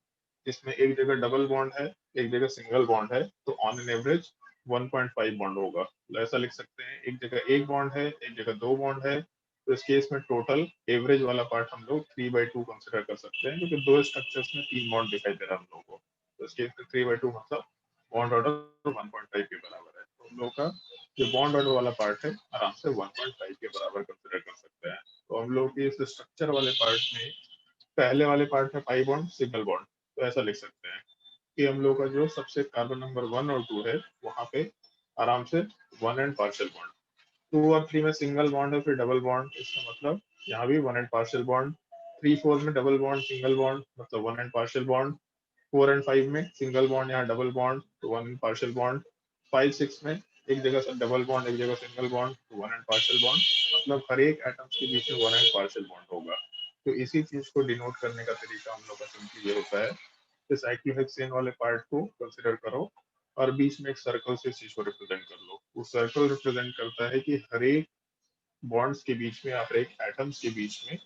जिसमें एक जगह डबल बॉन्ड है एक जगह सिंगल बॉन्ड है, तो ऑन एन एवरेज 1.5 बॉन्ड होगा। तो ऐसा लिख सकते हैं एक जगह एक बॉन्ड है एक जगह दो बॉन्ड है, तो इस केस में टोटल एवरेज वाला पार्ट हम लोग 3/2 कंसिडर कर सकते हैं, क्योंकि दो स्ट्रक्चर्स में तीन बॉन्ड दिखाई दे रहा है हम लोगों को। तो इस केस में 3/2 मतलब बॉन्ड ऑर्डर 1.5 के बराबर है। तो हम लोग का जो बॉन्ड ऑर्डर वाला पार्ट है आराम से 1.5 के बराबर कंसिडर कर सकते हैं। तो हम लोग इस स्ट्रक्चर वाले पार्ट में पहले वाले पार्ट में पाई बॉन्ड सिंगल बॉन्ड, तो ऐसा लिख सकते हैं कि हम लोग का जो सबसे कार्बन नंबर 1 और 2 है वहां पे आराम से 1 एंड पार्शियल बॉन्ड, 2 और 3 में सिंगल बॉन्ड है फिर डबल बॉन्ड, इसका मतलब यहाँ भी 1 एंड पार्शियल बॉन्ड। 3 4 में डबल बॉन्ड सिंगल बॉन्ड मतलब 1 एंड पार्शियल बॉन्ड। 4 एंड 5 में सिंगल बॉन्ड यहाँ डबल बॉन्ड तो 1 पार्शियल बॉन्ड। 5 6 में एक जगह से डबल बॉन्ड एक जगह सिंगल बॉन्ड तो 1 एंड पार्शियल बॉन्ड। मतलब हर एक एटम्स के बीच में 1 एंड पार्शियल बॉन्ड होगा। तो इसी चीज को डिनोट करने का तरीका हम लोग का सिंपली ये होता है कि साइक्लोहेक्सेन वाले पार्ट को कंसिडर करो और बीच में एक सर्कल से इस चीज को रिप्रेजेंट कर लो। वो सर्कल रिप्रेजेंट करता है कि हर एक बॉन्ड्स के बीच में या हर एक एटम्स के बीच में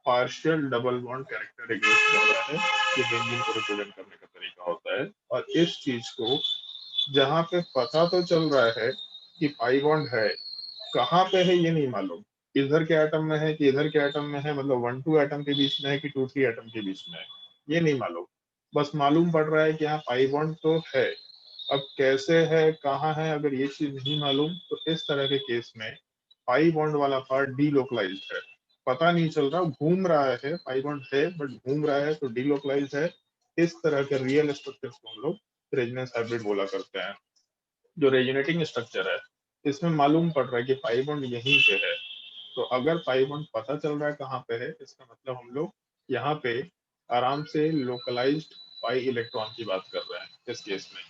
partial double bond character exist कर रहा है। ये बेंजीन को रिप्रेजेंट करने का तरीका होता है। और इस चीज को जहां पे पता तो चल रहा है कि पाई बॉन्ड है, कहाँ पे है ये नहीं मालूम, इधर के एटम में है कि इधर के एटम में है, मतलब 1 2 एटम के बीच में है कि 2 3 एटम के बीच में है, ये नहीं मालूम। बस मालूम पड़ रहा है कि यहाँ पाई बॉन्ड तो है। अब कैसे है कहाँ है अगर ये चीज नहीं मालूम तो इस तरह के केस में पाई बॉन्ड वाला पार्ट डीलोकलाइज्ड है, पता नहीं चल रहा, घूम रहा है, पाई बॉन्ड है बट घूम रहा है तो डीलोकलाइज्ड है। इस तरह के रियल स्ट्रक्चर्स को हम लोग रेजोनेंस हाइब्रिड बोला करते हैं। जो रेजोनेटिंग स्ट्रक्चर है इसमें मालूम पड़ रहा है कि पाई बॉन्ड यहीं पे है, तो अगर पाई बॉन्ड पता चल रहा है कहाँ पे है, इसका मतलब हम लोग यहाँ पे आराम से लोकलाइज्ड पाई इलेक्ट्रॉन की बात कर रहे हैं इस केस में।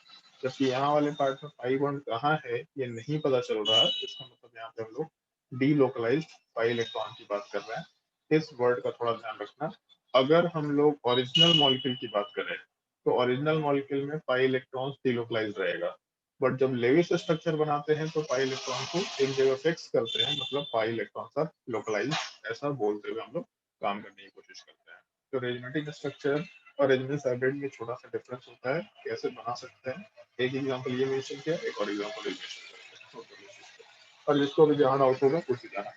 जबकि यहाँ वाले पार्ट में पाई बॉन्ड कहाँ है ये नहीं पता चल रहा है, इसका मतलब यहाँ पे हम लोग डीलोकलाइज्ड पाई इलेक्ट्रॉन की बात कर रहे हैं। इस वर्ड का थोड़ा ध्यान रखना। अगर हम लोग ओरिजिनल मॉलिक्यूल की बात करें तो ओरिजिनल मॉलिक्यूल में पाई इलेक्ट्रॉन डीलोकलाइज्ड रहेगा, बट जब लेविस स्ट्रक्चर बनाते हैं तो पाई इलेक्ट्रॉन को एक जगह फिक्स करते हैं, मतलब पाई इलेक्ट्रॉन आर लोकलाइज, ऐसा बोलते हुए हम लोग काम करने की कोशिश करते हैं। तो रेजोनेटिंग स्ट्रक्चर और रेजोनेंस हाइब्रिड में छोटा सा डिफरेंस होता है, कैसे बना सकते हैं। एक एग्जांपल ये मेंशन किया, एक और एग्जांपल ये मेंशन करते हैं, और जिसको भी जहाँ डाउट होगा पूछ जाना।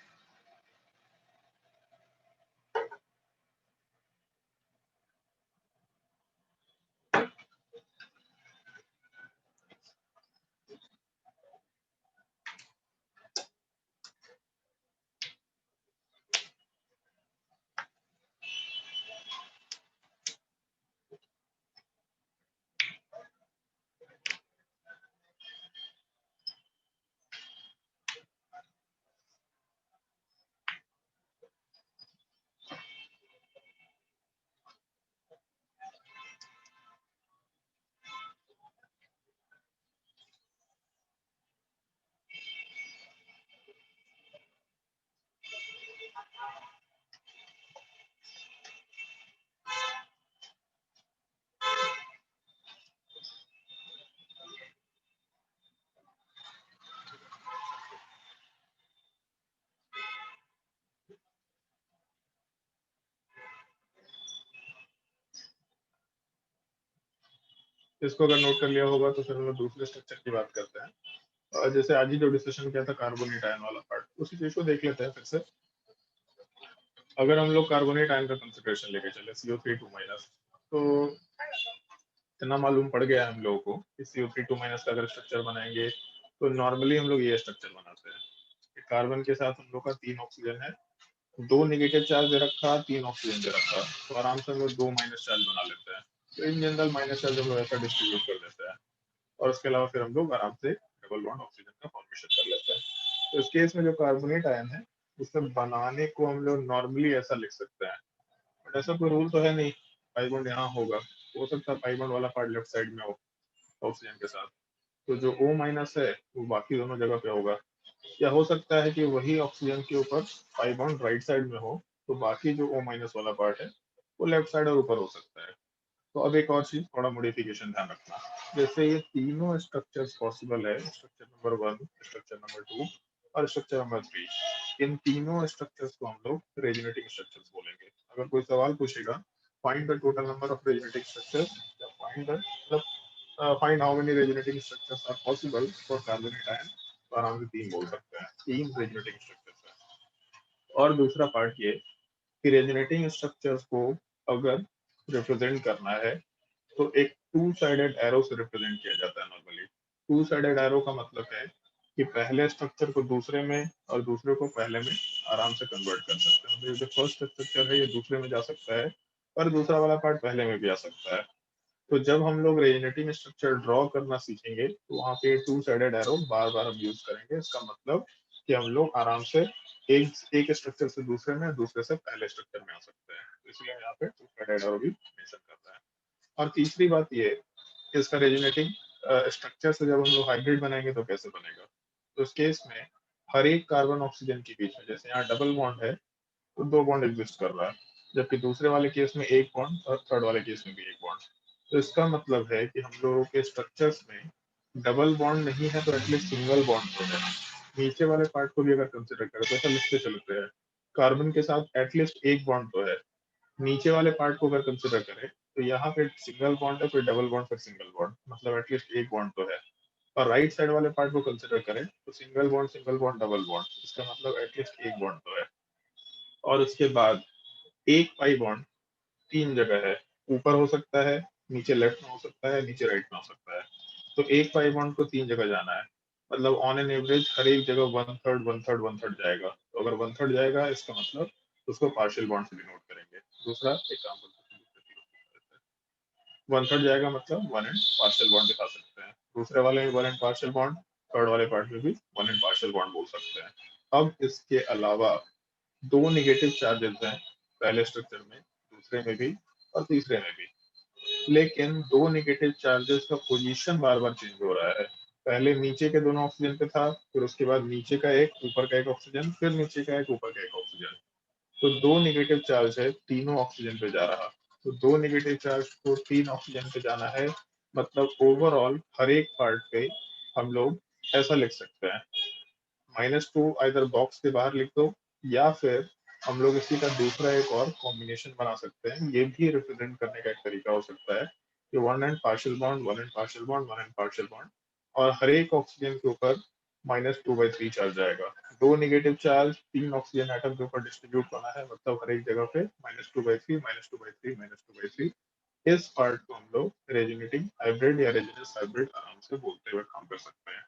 इसको अगर नोट कर लिया होगा तो फिर हम लोग दूसरे स्ट्रक्चर की बात करते हैं। जैसे आज ही जो डिस्कशन किया था कार्बोनेट आयन वाला पार्ट, उसी चीज को देख लेते हैं फिर से। अगर हम लोग कार्बोनेट आयन का कंसिडरेशन लेके चले CO3 2- तो इतना मालूम पड़ गया हम लोगों को कि CO3 2- का अगर स्ट्रक्चर बनाएंगे तो नॉर्मली हम लोग ये स्ट्रक्चर बनाते हैं कि कार्बन के साथ हम लोग का 3 ऑक्सीजन है, 2 नेगेटिव चार्ज दे रखा, 3 ऑक्सीजन दे रखा, तो आराम से हम लोग 2 माइनस चार्ज बना लेते हैं। तो इन जनरल माइनस चार्ज हम लोग ऐसा डिस्ट्रीब्यूट कर देते हैं और उसके अलावा फिर हम लोग आराम से डबल बॉन्ड ऑक्सीजन का फॉर्मेशन कर लेते हैं। तो इस केस में जो कार्बोनेट आयन है उसे बनाने को हम लोग नॉर्मली ऐसा लिख सकते हैं, बट ऐसा कोई रूल तो है नहीं। पाई बॉन्ड यहाँ होगा, हो सकता है पाई बॉन्ड वाला पार्ट लेफ्ट साइड में हो ऑक्सीजन के साथ, तो जो O- है वो बाकी दोनों जगह पे होगा। या हो सकता है कि वही ऑक्सीजन के ऊपर पाई बॉन्ड राइट साइड में हो, तो बाकी जो O- वाला पार्ट है वो लेफ्ट साइड और ऊपर हो सकता है। तो अब एक और चीज, थोड़ा मॉडिफिकेशन ध्यान रखना। जैसे ये तीनों स्ट्रक्चर्स पॉसिबल है, स्ट्रक्चर नंबर 1, स्ट्रक्चर नंबर 2 और स्ट्रक्चर नंबर 3, इन तीनों स्ट्रक्चर्स को हम लोग रेजोनेटिंग स्ट्रक्चर्स बोलेंगे। अगर कोई सवाल पूछेगा find the total number of resonating structures या find how many resonating structures are possible for carbonate ion, तो आराम से 3 बोल सकते हैं, 3 रेजोनेटिंग स्ट्रक्चर्स है। और दूसरा पार्ट ये कि रेजोनेटिंग स्ट्रक्चर्स को अगर रिप्रेजेंट करना है तो एक 2 साइडेड एरो से रिप्रेजेंट किया जाता है नॉर्मली। 2 साइडेड एरो का मतलब है कि पहले स्ट्रक्चर को दूसरे में और दूसरे को पहले में आराम से कन्वर्ट कर सकते हैं। मतलब जो फर्स्ट स्ट्रक्चर है ये दूसरे में जा सकता है और दूसरा वाला पार्ट पहले में भी आ सकता है। तो जब हम लोग रेजोनेटिंग स्ट्रक्चर ड्रॉ करना सीखेंगे तो वहाँ पे 2 साइडेड एरो बार बार हम यूज करेंगे। इसका मतलब कि हम लोग आराम से एक स्ट्रक्चर से दूसरे में, दूसरे से पहले स्ट्रक्चर में आ सकते हैं। तो इसलिए यहाँ पे 2 साइडेड एरो भी मेंशन करता है। और तीसरी बात ये कि इसका रेजोनेटिंग स्ट्रक्चर से जब हम लोग हाइब्रिड बनाएंगे तो कैसे बनेगा। तो इस केस में हर एक कार्बन ऑक्सीजन के बीच में, जैसे यहाँ डबल बॉन्ड है तो 2 बॉन्ड एग्जिस्ट कर रहा है, जबकि दूसरे वाले केस में 1 बॉन्ड और थर्ड वाले केस में भी 1 बॉन्ड। तो इसका मतलब है कि हम लोगों के स्ट्रक्चर्स में डबल बॉन्ड नहीं है तो एटलीस्ट सिंगल बॉन्ड तो है। नीचे वाले पार्ट को भी अगर कंसिडर करें तो ऐसा लिखते चलते हैं, कार्बन के साथ एटलीस्ट 1 बॉन्ड तो है। नीचे वाले पार्ट को अगर कंसिडर करें तो यहाँ पे सिंगल बॉन्ड है, फिर डबल बॉन्ड, फिर सिंगल बॉन्ड, मतलब एटलीस्ट 1 बॉन्ड तो है। और राइट साइड वाले पार्ट को कंसिडर करें तो सिंगल बॉन्ड डबल बॉन्ड, इसका मतलब एटलीस्ट 1 बॉन्ड तो है। और उसके बाद एक पाई बॉन्ड 3 जगह है, ऊपर हो सकता है, नीचे लेफ्ट में हो सकता है, नीचे राइट में हो सकता है। तो एक पाई बॉन्ड को 3 जगह जाना है, मतलब ऑन एन एवरेज हर एक जगह 1/3 1/3 1/3 जाएगा। तो अगर 1/3 जाएगा इसका मतलब उसको पार्शियल बॉन्ड से डिनोट करेंगे। दूसरा एक काम करते हैं, 1/3 जाएगा मतलब 1 एंड पार्शियल बॉन्ड दिखा सकते हैं। दूसरे वाले में 1 एंड पार्शियल बॉन्ड, थर्ड वाले पार्ट में भी 1 एंड पार्शियल बॉन्ड बोल सकते हैं। अब इसके अलावा 2 नेगेटिव चार्जेस हैं पहले स्ट्रक्चर में, दूसरे में भी और तीसरे में भी। लेकिन 2 नेगेटिव चार्जेस का पोजीशन बार बार चेंज हो रहा है। पहले नीचे के दोनों ऑक्सीजन पे था, फिर उसके बाद नीचे का एक, ऊपर का एक ऑक्सीजन, फिर नीचे का एक, ऊपर का एक ऑक्सीजन। तो 2 नेगेटिव चार्ज है तीनों ऑक्सीजन पे जा रहा। तो 2 नेगेटिव चार्ज को 3 ऑक्सीजन पे जाना है, मतलब ओवरऑल हर एक पार्ट पे हम लोग ऐसा लिख सकते हैं -2 आइदर बॉक्स के बाहर लिख दो, या फिर हम लोग इसी का दूसरा एक और कॉम्बिनेशन बना सकते हैं। ये भी रिप्रेजेंट करने का एक तरीका हो सकता है कि 1 and partial bond, 1 and partial bond, 1 and partial bond, और हर एक ऑक्सीजन के ऊपर -2/3 चार्ज आएगा। 2 नेगेटिव चार्ज 3 ऑक्सीजन एटम के ऊपर डिस्ट्रीब्यूट होना है, मतलब हर एक जगह पे -2/3 -2/3 -2/3। इस पार्ट को हम लोग रेजोनेटिंग हाइब्रिड या रेजोनेंस हाइब्रिड आराम से बोलते हुए काम कर सकते हैं।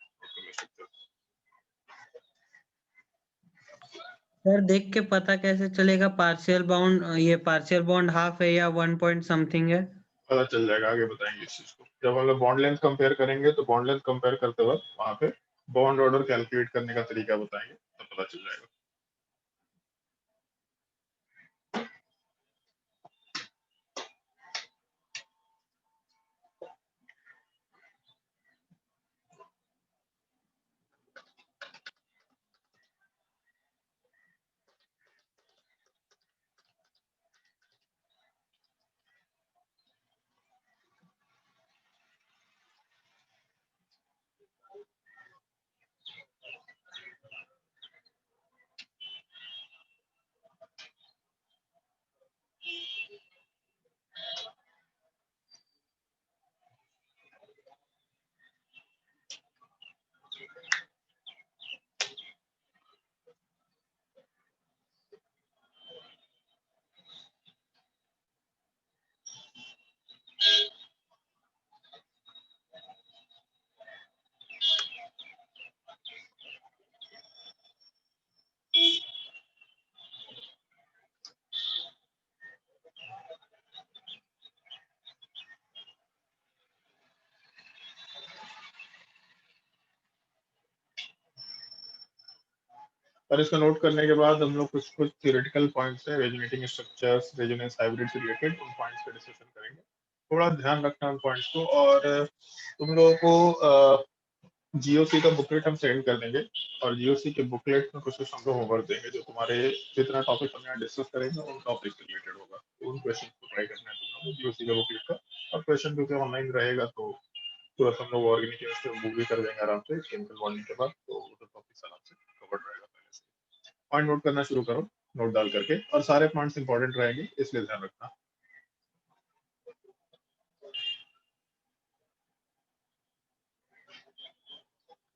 सर देख के पता कैसे चलेगा पार्शियल बाउंड, ये पार्शियल बॉन्ड हाफ है या 1 पॉइंट समथिंग है? पता चल जाएगा, आगे बताएंगे इस चीज को। जब हम लोग बॉन्ड लेंथ कंपेयर करेंगे तो बॉन्ड लेंथ कंपेयर करते वक्त वहां पे बॉन्ड ऑर्डर कैलकुलेट करने का तरीका बताएंगे, तो पता चल जाएगा। और इसको नोट करने के बाद हम लोग कुछ कुछ थियोरेटिकल पॉइंट्स है रेजोनेटिंग स्ट्रक्चर्स, रेजोनेंस हाइब्रिड से रिलेटेड उन पॉइंट्स पे डिस्कशन करेंगे। थोड़ा ध्यान रखना उन पॉइंट्स को। और तुम लोगों को जीओसी का बुकलेट हम सेंड कर देंगे, और जीओसी के बुकलेट में कुछ हम लोग होमवर्क देंगे जो तुम्हारे जितना टॉपिक हम यहाँ डिस्कस करेंगे उन टॉपिक से रिलेटेड होगा। तो उन क्वेश्चन को ट्राई करना है तुम लोग जीओसी का बुकलेट का। और क्वेश्चन क्योंकि ऑनलाइन रहेगा तो तुरंत हम लोग ऑर्गेनिक केमिस्ट्री बुक भी कर देंगे आराम से केमिकल बॉन्डिंग के बाद, तो वो टॉपिक आराम से कवर्ड रहेगा पहले से। पॉइंट नोट करना शुरू करो नोट डाल करके, और सारे पॉइंट्स इंपॉर्टेंट रहेंगे इसलिए ध्यान रखना।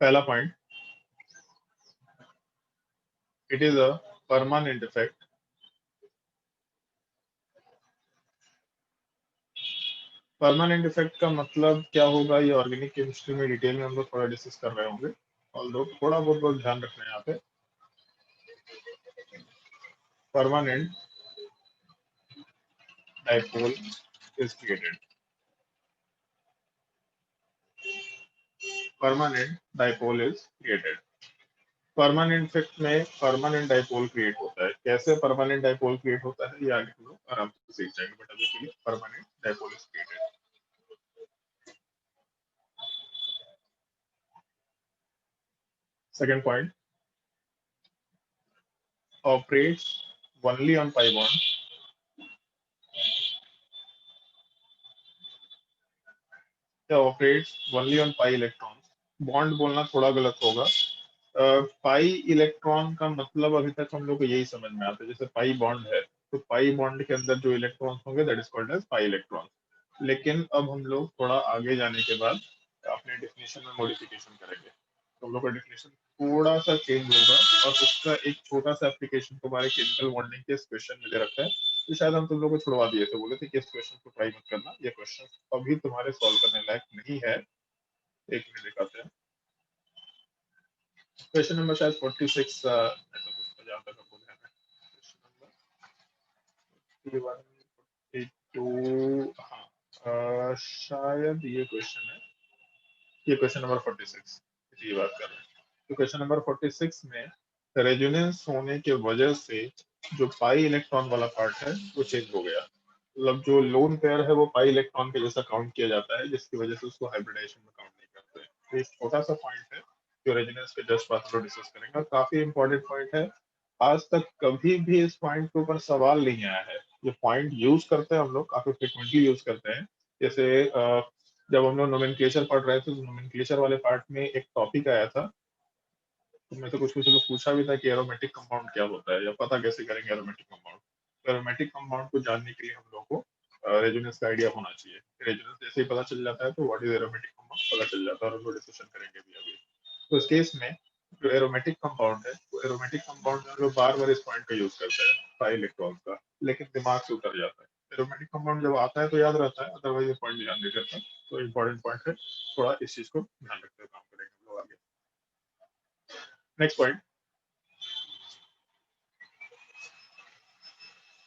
पहला point, it is a permanent effect. Permanent effect का मतलब क्या होगा ये ऑर्गेनिक केमिस्ट्री में डिटेल में हम लोग थोड़ा डिस्कस कर रहे होंगे, और लोग थोड़ा बहुत ध्यान रखना है यहाँ पे। Permanent dipole is created. Permanent dipole is created. Permanent effect में परमानेंट डाइपोल क्रिएट होता है। कैसे परमानेंट डाइपोल क्रिएट होता है ये आगे हम लोग आराम से सीख जाएंगे, बट अभी के लिए permanent dipole is created. Second point, operates only on pi bond. क्या operates only on pi electrons? Bond बोलना थोड़ा गलत होगा। पाई इलेक्ट्रॉन का मतलब अभी तक हम लोग को यही समझ में आता है, जैसे पाई बॉन्ड है तो पाई बॉन्ड के अंदर जो इलेक्ट्रॉन्स होंगे that is called as pi electron. लेकिन अब हम लोग थोड़ा आगे जाने के बाद अपने डेफिनेशन में मॉडिफिकेशन करेंगे, तो हम लोग का डेफिनेशन थोड़ा सा चेंज होगा, और उसका एक छोटा सा एप्लीकेशन तुम्हारे केमिकल बॉन्डिंग के इस क्वेश्चन में दे रखा है। तो शायद हम तुम लोग को छुड़वा दिए थे, बोले थे कि इस क्वेश्चन को ट्राई मत करना, ये क्वेश्चन अभी तुम्हारे सॉल्व करने लायक नहीं है। एक मिनट दिखाते हैं। क्वेश्चन नंबर शायद 46 ऐसा कुछ था जहाँ तक हमको ध्यान है। क्वेश्चन नंबर 42, हाँ शायद ये क्वेश्चन है, ये क्वेश्चन नंबर 46 ये बात कर रहे हैं। तो क्वेश्चन नंबर 46 में रेजोनेंस होने के वजह से जो पाई इलेक्ट्रॉन वाला पार्ट है वो चेंज हो गया। मतलब जो लोन पेयर है वो पाई इलेक्ट्रॉन के जैसा काउंट किया जाता है, जिसकी वजह से उसको हाइब्रिडाइजेशन में काउंट नहीं करते। तो एक छोटा सा पॉइंट है जो रेजोनेंस के जस्ट बाद हम डिस्कस करेंगे, और काफी इंपॉर्टेंट पॉइंट है। आज तक कभी भी इस पॉइंट के ऊपर सवाल नहीं आया है। ये पॉइंट यूज करते हैं हम लोग, काफी फ्रिक्वेंटली यूज करते हैं। जैसे जब हम लोग नोमेनक्लेचर पढ़ रहे थे तो नोमेनक्लेचर वाले पार्ट में एक टॉपिक आया था, उसमें से कुछ कुछ लोग पूछा भी था कि एरोमेटिक कंपाउंड क्या होता है या पता कैसे करेंगे एरोमेटिक कंपाउंड। तो एरोमेटिक कंपाउंड को जानने के लिए हम लोग को रेजोनेंस का आइडिया होना चाहिए। रेजोनेंस जैसे ही पता चल जाता है तो व्हाट इज एरोमेटिक कंपाउंड पता चल जाता है, और हम लोग डिस्कशन करेंगे भी अभी। तो इस केस में जो एरोमेटिक कंपाउंड है वो एरोमेटिक कंपाउंड में हम लोग बार बार इस पॉइंट का यूज करते हैं पाई इलेक्ट्रॉन का, लेकिन दिमाग से उतर जाता है। एरोमेटिक कंपाउंड जब आता है तो याद रहता है, अदरवाइज ये पॉइंट ध्यान नहीं करता। तो इंपॉर्टेंट पॉइंट है, थोड़ा इस चीज को ध्यान रखते हुए काम करेंगे हम लोग आगे। Next point,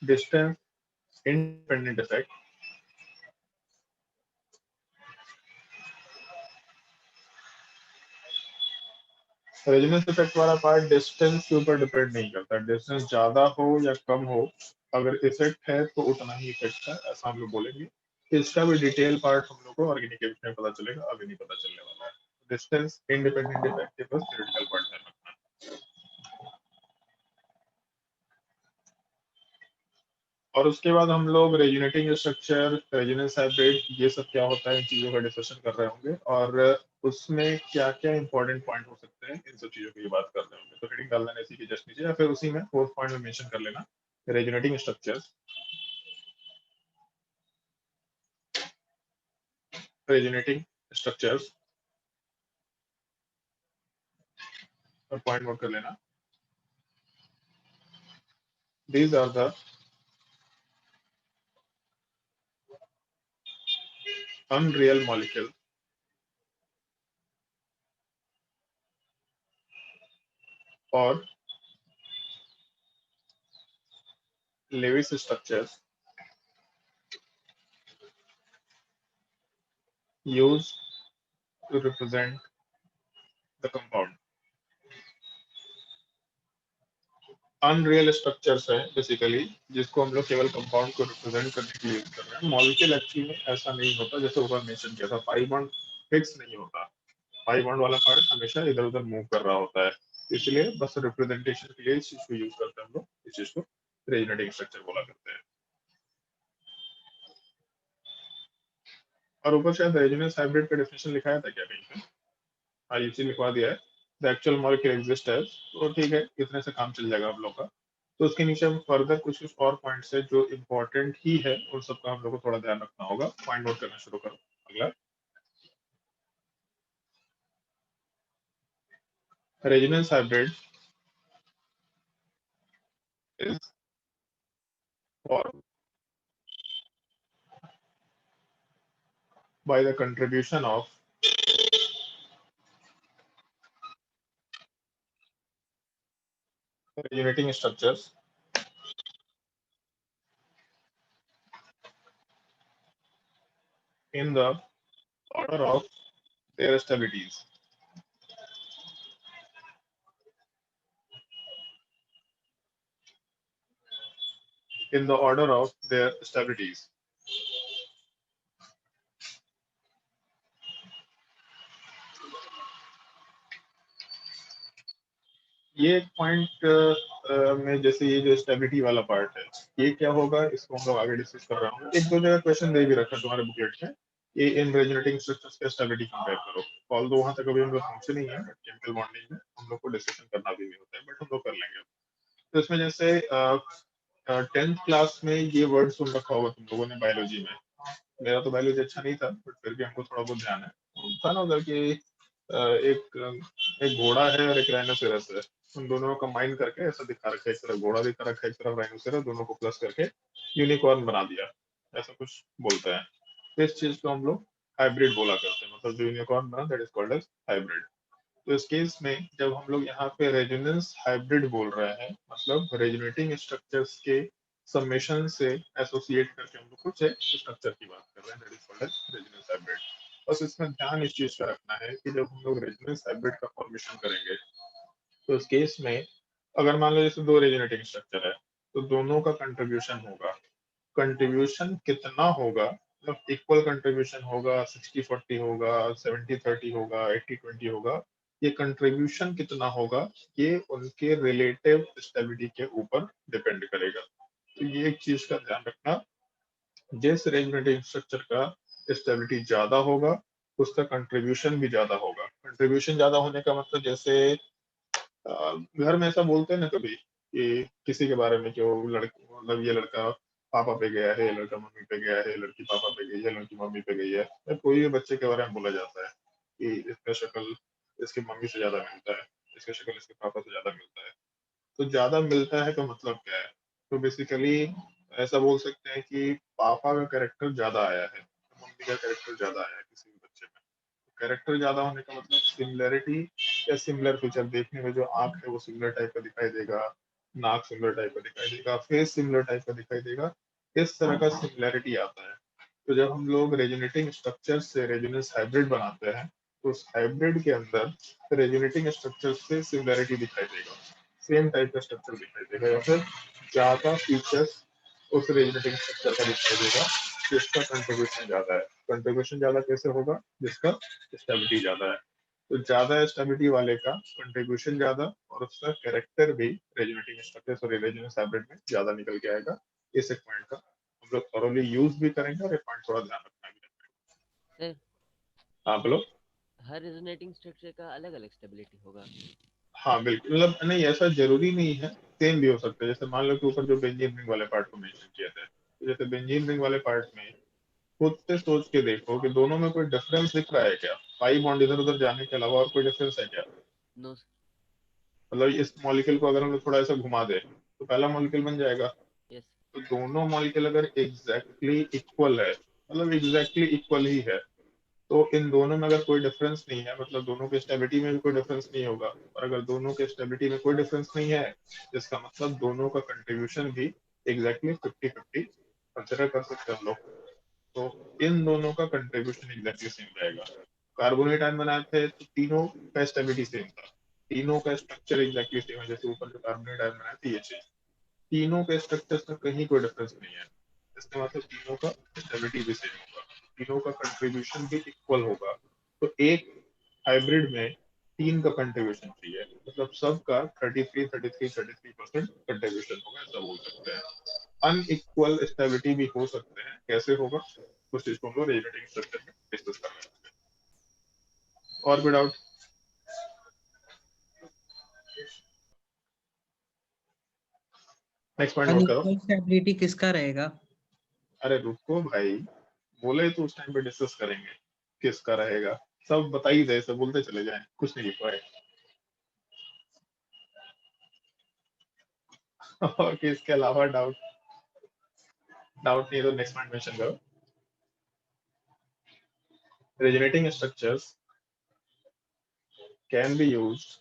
distance independent effect. Resonance effect वाला पार्ट डिस्टेंस के ऊपर डिपेंड नहीं करता। डिस्टेंस ज्यादा हो या कम हो, अगर इफेक्ट है तो उतना ही इफेक्ट है, ऐसा हम लोग बोलेंगे। इसका भी डिटेल पार्ट हम लोग को ऑर्गेनिक केमिस्ट्री में पता चलेगा, अभी नहीं पता चलने वाला है। डिस्टेंस इंडिपेंडेंट इफेक्ट के बस थ्योरेटिकल पार्ट है। और उसके बाद हम लोग रेजोनेटिंग स्ट्रक्चर, रेजोनेंस हाइब्रिड, ये सब क्या होता है इन चीजों का डिस्कशन कर रहे होंगे, और उसमें क्या क्या इंपॉर्टेंट पॉइंट हो सकते हैं इन सब चीजों की बात कर रहे होंगे। तो हेडिंग डाल देना इसी के जस्ट नीचे, या फिर उसी में फोर्थ पॉइंट में मेंशन कर लेना रेजोनेटिंग स्ट्रक्चर्स, रेजोनेटिंग स्ट्रक्चर्स, और पॉइंट नोट कर लेना these are the unreal molecule or Lewis structures used to represent the compound. Unreal structures है बेसिकली, जिसको हम लोग केवल कंपाउंड को रिप्रेजेंट करने के लिए यूज कर रहे हैं। मॉलिक्यूल एक्चुअली में ऐसा नहीं होता, जैसे ऊपर मेंशन किया था, पाई बॉन्ड फिक्स नहीं होता, पाई बॉन्ड वाला पार्ट हमेशा इधर उधर मूव कर रहा होता है, इसलिए बस रिप्रेजेंटेशन के लिए इस चीज को यूज करते हैं हम लोग, इस चीज को रेजोनेटिंग स्ट्रक्चर बोला करते हैं। और ऊपर शायद रेजोनेंस हाइब्रिड का डेफिनेशन लिखाया था क्या कहीं पे? हाँ, यूसी लिखवा दिया है, the actual molecule exist as, तो ठीक है, इतने से काम चल जाएगा हम लोग का। तो उसके नीचे हम फर्दर कुछ और पॉइंट्स है जो इम्पोर्टेंट ही है, उन सबका हम लोग को थोड़ा ध्यान रखना होगा। पॉइंट नोट करना शुरू करो। अगला, resonance hybrid is formed by the contribution of resonating structures in the order of their stabilities. In the order of their stabilities. ये एक पॉइंट में, जैसे ये जो स्टेबिलिटी वाला पार्ट है, ये क्या होगा, इसको हम लोग आगे डिस्कस कर रहा हूँ। एक दो जगह क्वेश्चन दे भी रखा है तुम्हारे बुकलेट में, ये इन रेजोनेटिंग स्ट्रक्चर्स का स्टेबिलिटी कंपेयर करो। ऑल्दो वहां तक अभी हम लोग पहुंचे नहीं है, केमिकल बॉन्डिंग में हम लोग को डिस्कशन करना भी नहीं होता है, बट हम लोग कर लेंगे। तो इसमें जैसे 10th क्लास में ये वर्ड सुन रखा होगा तुम लोगों ने बायोलॉजी में। मेरा तो बायोलॉजी अच्छा नहीं था, बट फिर भी हमको थोड़ा बहुत ध्यान है। था ना उधर की एक घोड़ा है और एक राइनोसेरस है, उन दोनों को कंबाइन करके ऐसा दिखा रखा है, एक तरफ घोड़ा दिखा रखा है, एक तरफ राइनोसेरस, दोनों को प्लस करके यूनिकॉर्न बना दिया, ऐसा कुछ बोलते हैं। तो इस चीज को हम लोग हाइब्रिड बोला करते हैं, मतलब जो यूनिकॉर्न बना that is called as hybrid. तो इस केस में जब हम लोग यहाँ पे रेजोनेंस हाइब्रिड बोल रहे हैं, मतलब रेजोनेटिंग स्ट्रक्चर्स के समेशन से एसोसिएट करके हम लोग कुछ स्ट्रक्चर की बात कर रहे हैं, that is called as resonance hybrid. बस इसमें ध्यान इस चीज का रखना है कि जब हम लोग रेजोनेंस हाइब्रिड का फॉर्मेशन करेंगे, तो इस केस में अगर मान लो जैसे दो रेजोनेटिंग स्ट्रक्चर है, तो दोनों का कंट्रीब्यूशन होगा। कंट्रीब्यूशन कितना होगा, मतलब इक्वल कंट्रीब्यूशन होगा, 60-40 होगा, 70-30 होगा, 80-20 होगा, ये कंट्रीब्यूशन कितना होगा, ये उनके रिलेटिव स्टेबिलिटी के ऊपर डिपेंड करेगा। तो ये एक चीज का ध्यान रखना, जिस रेजोनेटिंग स्ट्रक्चर का स्टेबिलिटी ज्यादा होगा, उसका कंट्रीब्यूशन भी ज्यादा होगा। कंट्रीब्यूशन ज्यादा होने का मतलब, जैसे घर में ऐसा बोलते हैं ना कभी, कि किसी के बारे में कि वो लड़की, मतलब ये लड़का पापा पे गया है, ये लड़का मम्मी पे गया है, लड़की पापा पे गई है, लड़की मम्मी पे गई है, या कोई भी बच्चे के बारे में बोला जाता है कि इसका शक्ल इसकी मम्मी से ज्यादा मिलता है, इसका शक्ल इसके पापा से ज्यादा मिलता है। तो ज्यादा मिलता है का मतलब क्या है? तो बेसिकली ऐसा बोल सकते हैं कि पापा का कैरेक्टर ज्यादा आया है, मम्मी का कैरेक्टर ज्यादा आया है किसी भी बच्चे में। कैरेक्टर ज्यादा होने का मतलब सिमिलरिटी या सिमिलर फीचर, देखने में जो आंख है वो सिमिलर टाइप का दिखाई देगा, नाक सिमिलर टाइप का दिखाई देगा, फेस सिमिलर टाइप का दिखाई देगा, इस तरह का सिमिलरिटी आता है। तो जब हम लोग रेजोनेटिंग स्ट्रक्चर से रेजोनेंस हाइब्रिड बनाते हैं, तो उस हाइब्रिड के अंदर रेजोनेटिंग स्ट्रक्चर से सिमिलरिटी दिखाई देगा, सेम टाइप का स्ट्रक्चर दिखाई देगा, या फिर ज्यादा फीचर्स उस रेजोनेटिंग स्ट्रक्चर का दिखाई देगा जिसका कंट्रीब्यूशन ज्यादा है। कंट्रीब्यूशन ज्यादा कैसे होगा? जिसका स्टेबिलिटी ज्यादा है। तो ज्यादा स्टेबिलिटी वाले का कंट्रीब्यूशन ज्यादा, और उसका कैरेक्टर भी resonating structure, sorry resonance hybrid में ज्यादा निकल के आएगा। इस एक पॉइंट का हम लोग थॉरोली यूज भी करेंगे, और एक पॉइंट थोड़ा ध्यान रखना भी है। सर, हाँ बोलो। हर रेजोनेटिंग स्ट्रक्चर का अलग अलग स्टेबिलिटी होगा? हाँ बिल्कुल, मतलब नहीं, ऐसा जरूरी नहीं है, सेम भी हो सकता है। जैसे मान लो कि ऊपर जो बेंजीन रिंग वाले पार्ट को मेंशन किया था, तो जैसे बेंजीन रिंग वाले पार्ट में खुद से सोच के देखो कि दोनों में कोई डिफरेंस दिख रहा है क्या? पाई बॉन्ड इधर उधर जाने के अलावा और कोई डिफरेंस है क्या? नो। मतलब इस मॉलिक्यूल को अगर हम लोग थोड़ा सा घुमा दे, तो पहला मॉलिक्यूल बन जाएगा। यस। तो दोनों मॉलिक्यूल अगर एग्जैक्टली इक्वल है, मतलब एग्जैक्टली इक्वल ही है, तो इन दोनों में अगर कोई डिफरेंस नहीं है, मतलब दोनों के स्टेबिलिटी में भी कोई डिफरेंस नहीं होगा। और अगर दोनों के स्टेबिलिटी में कोई डिफरेंस नहीं है, इसका मतलब दोनों का कंट्रीब्यूशन भी एग्जैक्टली 50-50 कंसिडर कर सकते हैं हम लोग। तो इन दोनों का कंट्रीब्यूशन एग्जैक्टली सेम रहेगा। कार्बोनेट आयन बनाए थे तो तीनों का स्टेबिलिटी सेम था, तीनों का स्ट्रक्चर एग्जैक्टली सेम है, जैसे ऊपर जो कार्बोनेट आयन बनाया था ये चीज, तीनों के स्ट्रक्चर्स में कहीं कोई डिफरेंस नहीं है। इसका मतलब तीनों का स्टेबिलिटी भी सेम होगा, तीनों का कंट्रीब्यूशन भी इक्वल होगा। तो एक हाइब्रिड में 3 का कंट्रीब्यूशन चाहिए, मतलब सबका 33% कंट्रीब्यूशन होगा, ऐसा बोल सकते हैं। अनइक्वल स्टेबिलिटी भी हो सकते हैं, कैसे होगा उस चीज को हम लोग रेडिएटिंग स्ट्रक्चर में डिस्कस कर रहे हैं। और भी डाउट? नेक्स्ट पॉइंट नोट करो। अनइक्वल स्टेबिलिटी किसका रहेगा? अरे रुको भाई, बोले तो उस टाइम पे डिस्कस करेंगे किसका रहेगा, सब बता ही दे, सब बोलते चले जाएं, कुछ नहीं लिखा है। और इसके अलावा डाउट नहीं तो नेक्स्ट पॉइंट मेंशन करो। Resonating structures can be used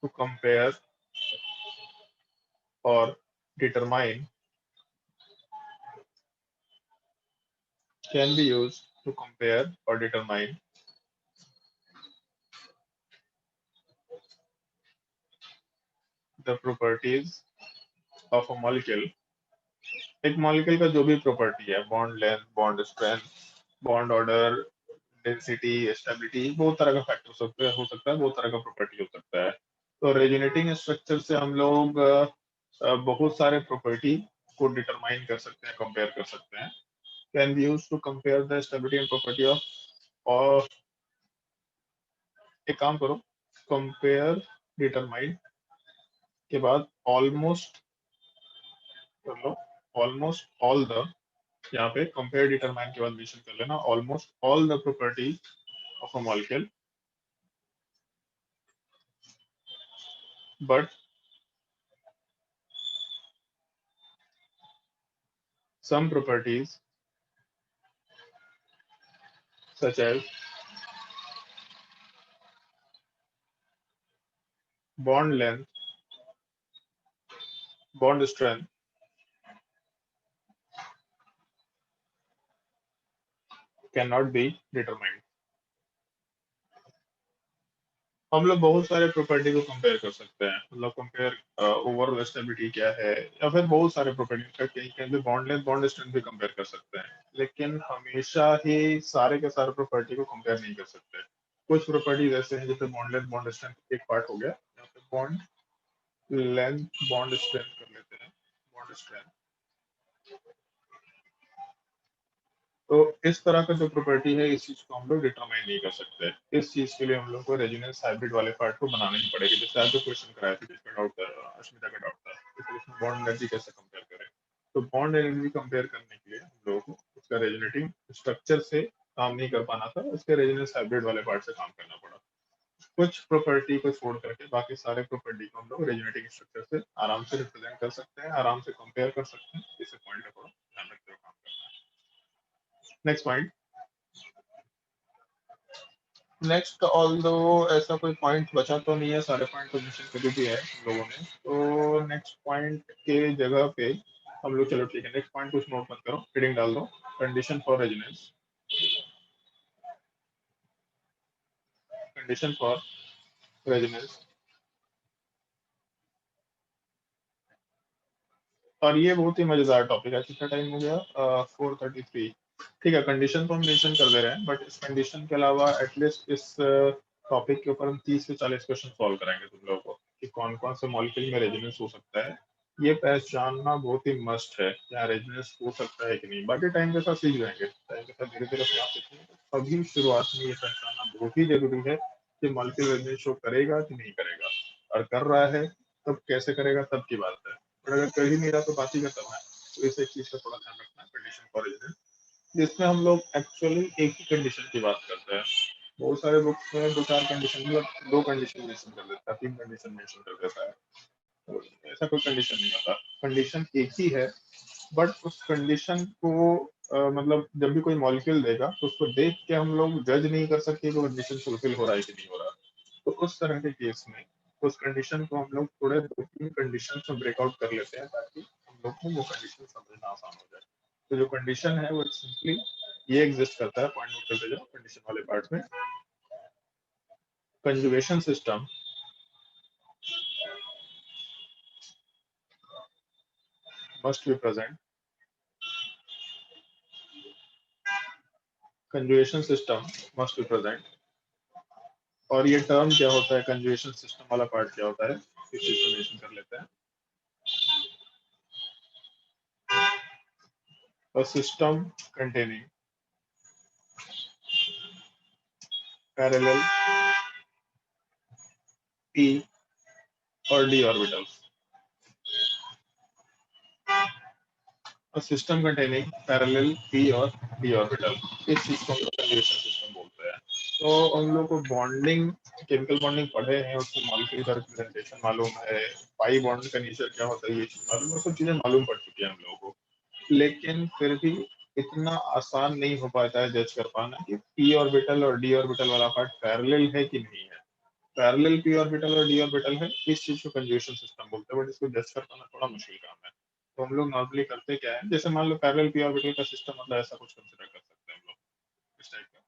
to compare or determine can be used to compare or determine the properties of a molecule। एक मॉलिक्यूल का जो भी प्रॉपर्टी है, bond length, bond strength, bond order, density, stability, बहुत तरह का factor हो सकता है, बहुत तरह का प्रॉपर्टी हो सकता है। तो रेजोनेटिंग स्ट्रक्चर से हम लोग बहुत सारे प्रॉपर्टी को डिटरमाइन कर सकते हैं, कंपेयर कर सकते हैं। Can be used to compare the stability and property of, और एक काम करो, कंपेयर डिटरमाइन के बाद ऑलमोस्ट कर लो, ऑलमोस्ट ऑल द, यहाँ पे कंपेयर डिटरमाइन के बाद मेंशन कर लेना almost all the properties of a molecule, but some properties such as bond length, bond strength cannot be determined। हम लोग बहुत सारे प्रॉपर्टी को कंपेयर कर सकते हैं, मतलब कंपेयर ओवरऑल स्टेबिलिटी क्या है, या फिर बहुत सारे प्रॉपर्टी कहीं कहीं पे बॉन्ड लेंथ, बॉन्ड स्ट्रेंथ भी कंपेयर कर सकते हैं, लेकिन हमेशा ही सारे के सारे प्रॉपर्टी को कंपेयर नहीं कर सकते। कुछ प्रॉपर्टीज ऐसे हैं जैसे बॉन्ड लेंथ, बॉन्ड स्ट्रेंथ एक पार्ट हो गया, यहाँ पे बॉन्ड लेंथ, बॉन्ड स्ट्रेंथ कर लेते हैं, बॉन्ड स्ट्रेंथ। तो इस तरह का जो प्रॉपर्टी है, इस चीज को हम लोग डिटरमाइन नहीं कर सकते। इस चीज के लिए हम लोग को रेजोनेंस हाइब्रिड वाले पार्ट को बनाना ही पड़ेगा। जैसे आज जो क्वेश्चन कराया था जिसका डाउट था, अश्मिता का डाउट था, तो इसमें बॉन्ड एनर्जी कैसे कंपेयर करें। तो बॉन्ड एनर्जी कंपेयर करने के लिए हम लोगों को उसका रेजोनेटिंग स्ट्रक्चर से काम नहीं कर पाना था, उसके रेजोनेंस हाइब्रिड वाले पार्ट से काम करना पड़ा। कुछ प्रॉपर्टी को छोड़ करके बाकी सारे प्रॉपर्टी को हम लोग रेजोनेटिंग स्ट्रक्चर से आराम से रिप्रेजेंट कर सकते हैं, आराम से कंपेयर कर सकते हैं। इसे पॉइंट का थोड़ा ध्यान रखते हुए काम करना है। Next point. नेक्स्ट, ऑल्दो ऐसा कोई पॉइंट बचा तो नहीं है, सारे पॉइंट तो मेंशन कर दिए हैं हम लोगों ने। तो नेक्स्ट पॉइंट के जगह पे हम लोग, चलो ठीक है, नेक्स्ट पॉइंट कुछ नोट मत करो, हेडिंग डाल दो, condition for resonance, condition for resonance. और ये बहुत ही मजेदार टॉपिक है। कितना टाइम हो गया? 4:33। ठीक है, कंडीशन तो हम मेंशन कर दे रहे हैं, बट इस कंडीशन के अलावा एटलीस्ट इस टॉपिक के ऊपर हम 30 से 40 क्वेश्चन सॉल्व कराएंगे तुम लोगों को, कि कौन कौन से मॉलिक्यूल में रेजोनेंस हो सकता है। ये पहचानना बहुत ही मस्ट है, क्या रेजोनेंस हो सकता है कि नहीं। बाकी टाइम के साथ सीख जाएंगे, टाइम के साथ धीरे धीरे अपने आप सीखेंगे। अभी शुरुआत में ये पहचानना बहुत ही जरूरी है कि मॉलिक्यूल रेजोनेंस शो करेगा कि नहीं करेगा, और कर रहा है तब कैसे करेगा, तब की बात है। और अगर कर ही नहीं रहा तो बात ही खत्म है। तो इस एक चीज का थोड़ा ध्यान रखना है कंडीशन फॉर रेजोनेंस, जिसमें हम लोग एक्चुअली एक ही कंडीशन की बात करते हैं। बहुत सारे बुक्स में 2-4 कंडीशन, मतलब 2 कंडीशन मेंशन कर देता है, 3 कंडीशन मेंशन कर देता है। तो ऐसा कोई कंडीशन नहीं होता, कंडीशन एक ही है, बट उस कंडीशन को मतलब जब भी कोई मॉलिक्यूल देगा तो उसको देख के हम लोग जज नहीं कर सकते कि कंडीशन फुलफिल हो रहा है कि नहीं हो रहा। तो उस तरह के केस में उस कंडीशन को हम लोग थोड़े 2-3 कंडीशन में ब्रेकआउट कर लेते हैं, ताकि हम हम लोग को वो कंडीशन समझना आसान हो जाए। तो जो कंडीशन है वो सिंपली ये एग्जिस्ट करता है, पॉइंट नोट करते जाओ कंडीशन वाले पार्ट में। Conjugation system must be present, conjugation system must be present. और ये टर्म क्या होता है, कंजुगेशन सिस्टम वाला पार्ट क्या होता है, इस चीज को मेंशन कर लेते हैं। A system containing parallel p or d orbitals. A system containing parallel p और d orbital, इस चीज को हम लोग कंजुगेशन सिस्टम बोलते हैं। तो हम लोग को बॉन्डिंग, केमिकल बॉन्डिंग पढ़े हैं, उसको मॉलिक्यूलर का रिप्रेजेंटेशन मालूम है, पाई बॉन्ड का नेचर क्या होता है ये चीज मालूम है, सब चीजें मालूम पड़ चुकी है हम लोगों को। लेकिन फिर भी इतना आसान नहीं हो पाता है जज कर पाना कि p ऑर्बिटल और d ऑर्बिटल वाला पार्ट पैरेलल है कि नहीं है। पैरेलल p ऑर्बिटल और d ऑर्बिटल है, इस चीज को कंजुगेशन सिस्टम बोलते हैं, बट इसको जज कर पाना थोड़ा मुश्किल काम है। तो हम लोग नॉर्मली करते क्या है, जैसे मान लो पैरेलल p ऑर्बिटल का सिस्टम मतलब ऐसा कुछ कंसिडर कर सकते हैं हम लोग इस टाइप का,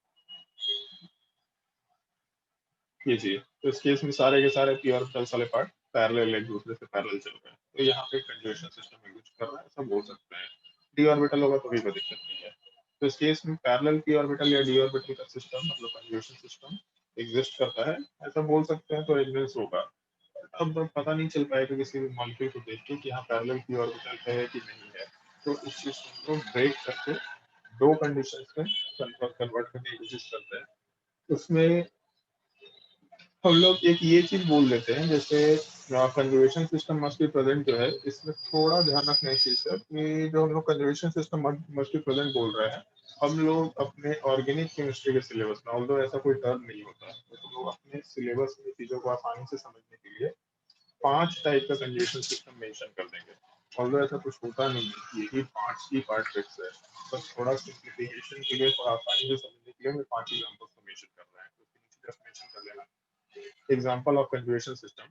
ये चीज। तो इस केस में सारे के सारे p ऑर्बिटल्स वाले पार्ट पैरेलल एक दूसरे से पैरेलल चल रहे हैं, तो यहाँ पे कंजुगेशन सिस्टम यूज कर रहा है, ऐसा बोल सकते हैं। d ऑर्बिटल होगा तो भी कोई दिक्कत नहीं है। तो इस केस में पैरेलल p ऑर्बिटल या d ऑर्बिटल का सिस्टम मतलब कंजुगेशन सिस्टम एग्जिस्ट करता है, ऐसा बोल सकते हैं, तो एग्जिस्ट होगा। अब पता नहीं चल पाएगा किसी भी मॉलिक्यूल को देख के कि यहाँ पैरेलल p ऑर्बिटल है कि नहीं है। तो इस चीज को ब्रेक करके दो कंडीशंस में कन्वर्ट करने की कोशिश करते हैं। उसमें हम लोग एक ये चीज बोल देते हैं, जैसे conservation system must be present जो है, इसमें थोड़ा ध्यान रखना इस चीज का कि जो हम लोग conservation system must be present बोल रहे हैं, हम लोग अपने ऑर्गेनिक केमिस्ट्री के सिलेबस में, ऑल्दो ऐसा कोई टर्म नहीं होता, तो हम लोग अपने सिलेबस में चीजों को आसानी से समझने के लिए 5 टाइप का कंजर्वेशन सिस्टम मेंशन कर देंगे। ऑल्दो ऐसा कुछ होता नहीं है कि यही 5 ही पार्ट फिक्स है, बस थोड़ा सिंप्लीफिकेशन के लिए, थोड़ा आसानी से समझने के लिए मैं 5 एग्जांपल्स को मेंशन कर रहा है, तो उसके नीचे जस्ट मेंशन कर लेना एग्जांपल ऑफ कंजुगेशन सिस्टम।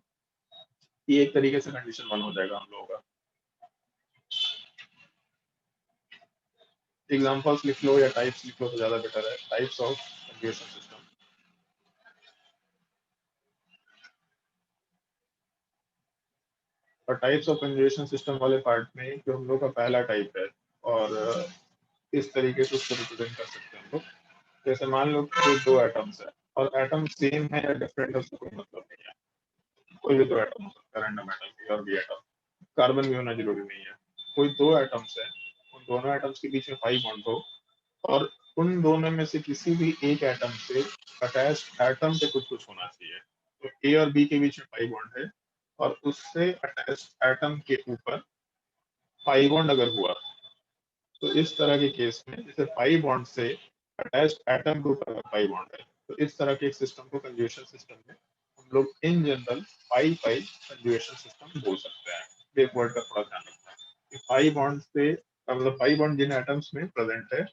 ये एक तरीके से कंडीशन 1 हो जाएगा हम लोगों का। एग्जांपल्स लिख लो या टाइप्स लिख लो तो ज्यादा बेटर है। Types of conjugation system. और टाइप्स ऑफ कंजुगेशन सिस्टम वाले पार्ट में जो हम लोग का पहला टाइप है, और इस तरीके से उसको रिप्रेजेंट कर सकते हैं हम लोग। जैसे मान लो कि दो एटम्स है और एटम सेम है या डिफरेंट है उसका कोई मतलब नहीं है, कोई भी दो एटम हो सकता है, रैंडम एटम और भी एटम, कार्बन भी होना जरूरी नहीं है। कोई दो एटम्स है, उन दोनों एटम्स के बीच में 5 बॉन्ड हो, और उन दोनों में से किसी भी एक एटम से अटैच्ड एटम पे कुछ कुछ होना चाहिए। तो ए और बी के बीच में 5 बॉन्ड है और उससे अटैच्ड एटम के ऊपर 5 बॉन्ड अगर हुआ, तो इस तरह के केस में जैसे 5 बॉन्ड से अटैच्ड एटम के ऊपर 5 बॉन्ड है, तो इस तरह के एक सिस्टम को कंजुगेशन सिस्टम में हम लोग in general pi pi conjugation system बोल सकते हैं। एक वर्ड का थोड़ा ध्यान रखना कि 5 बॉन्ड से मतलब 5 बॉन्ड जिन एटम्स में प्रेजेंट है,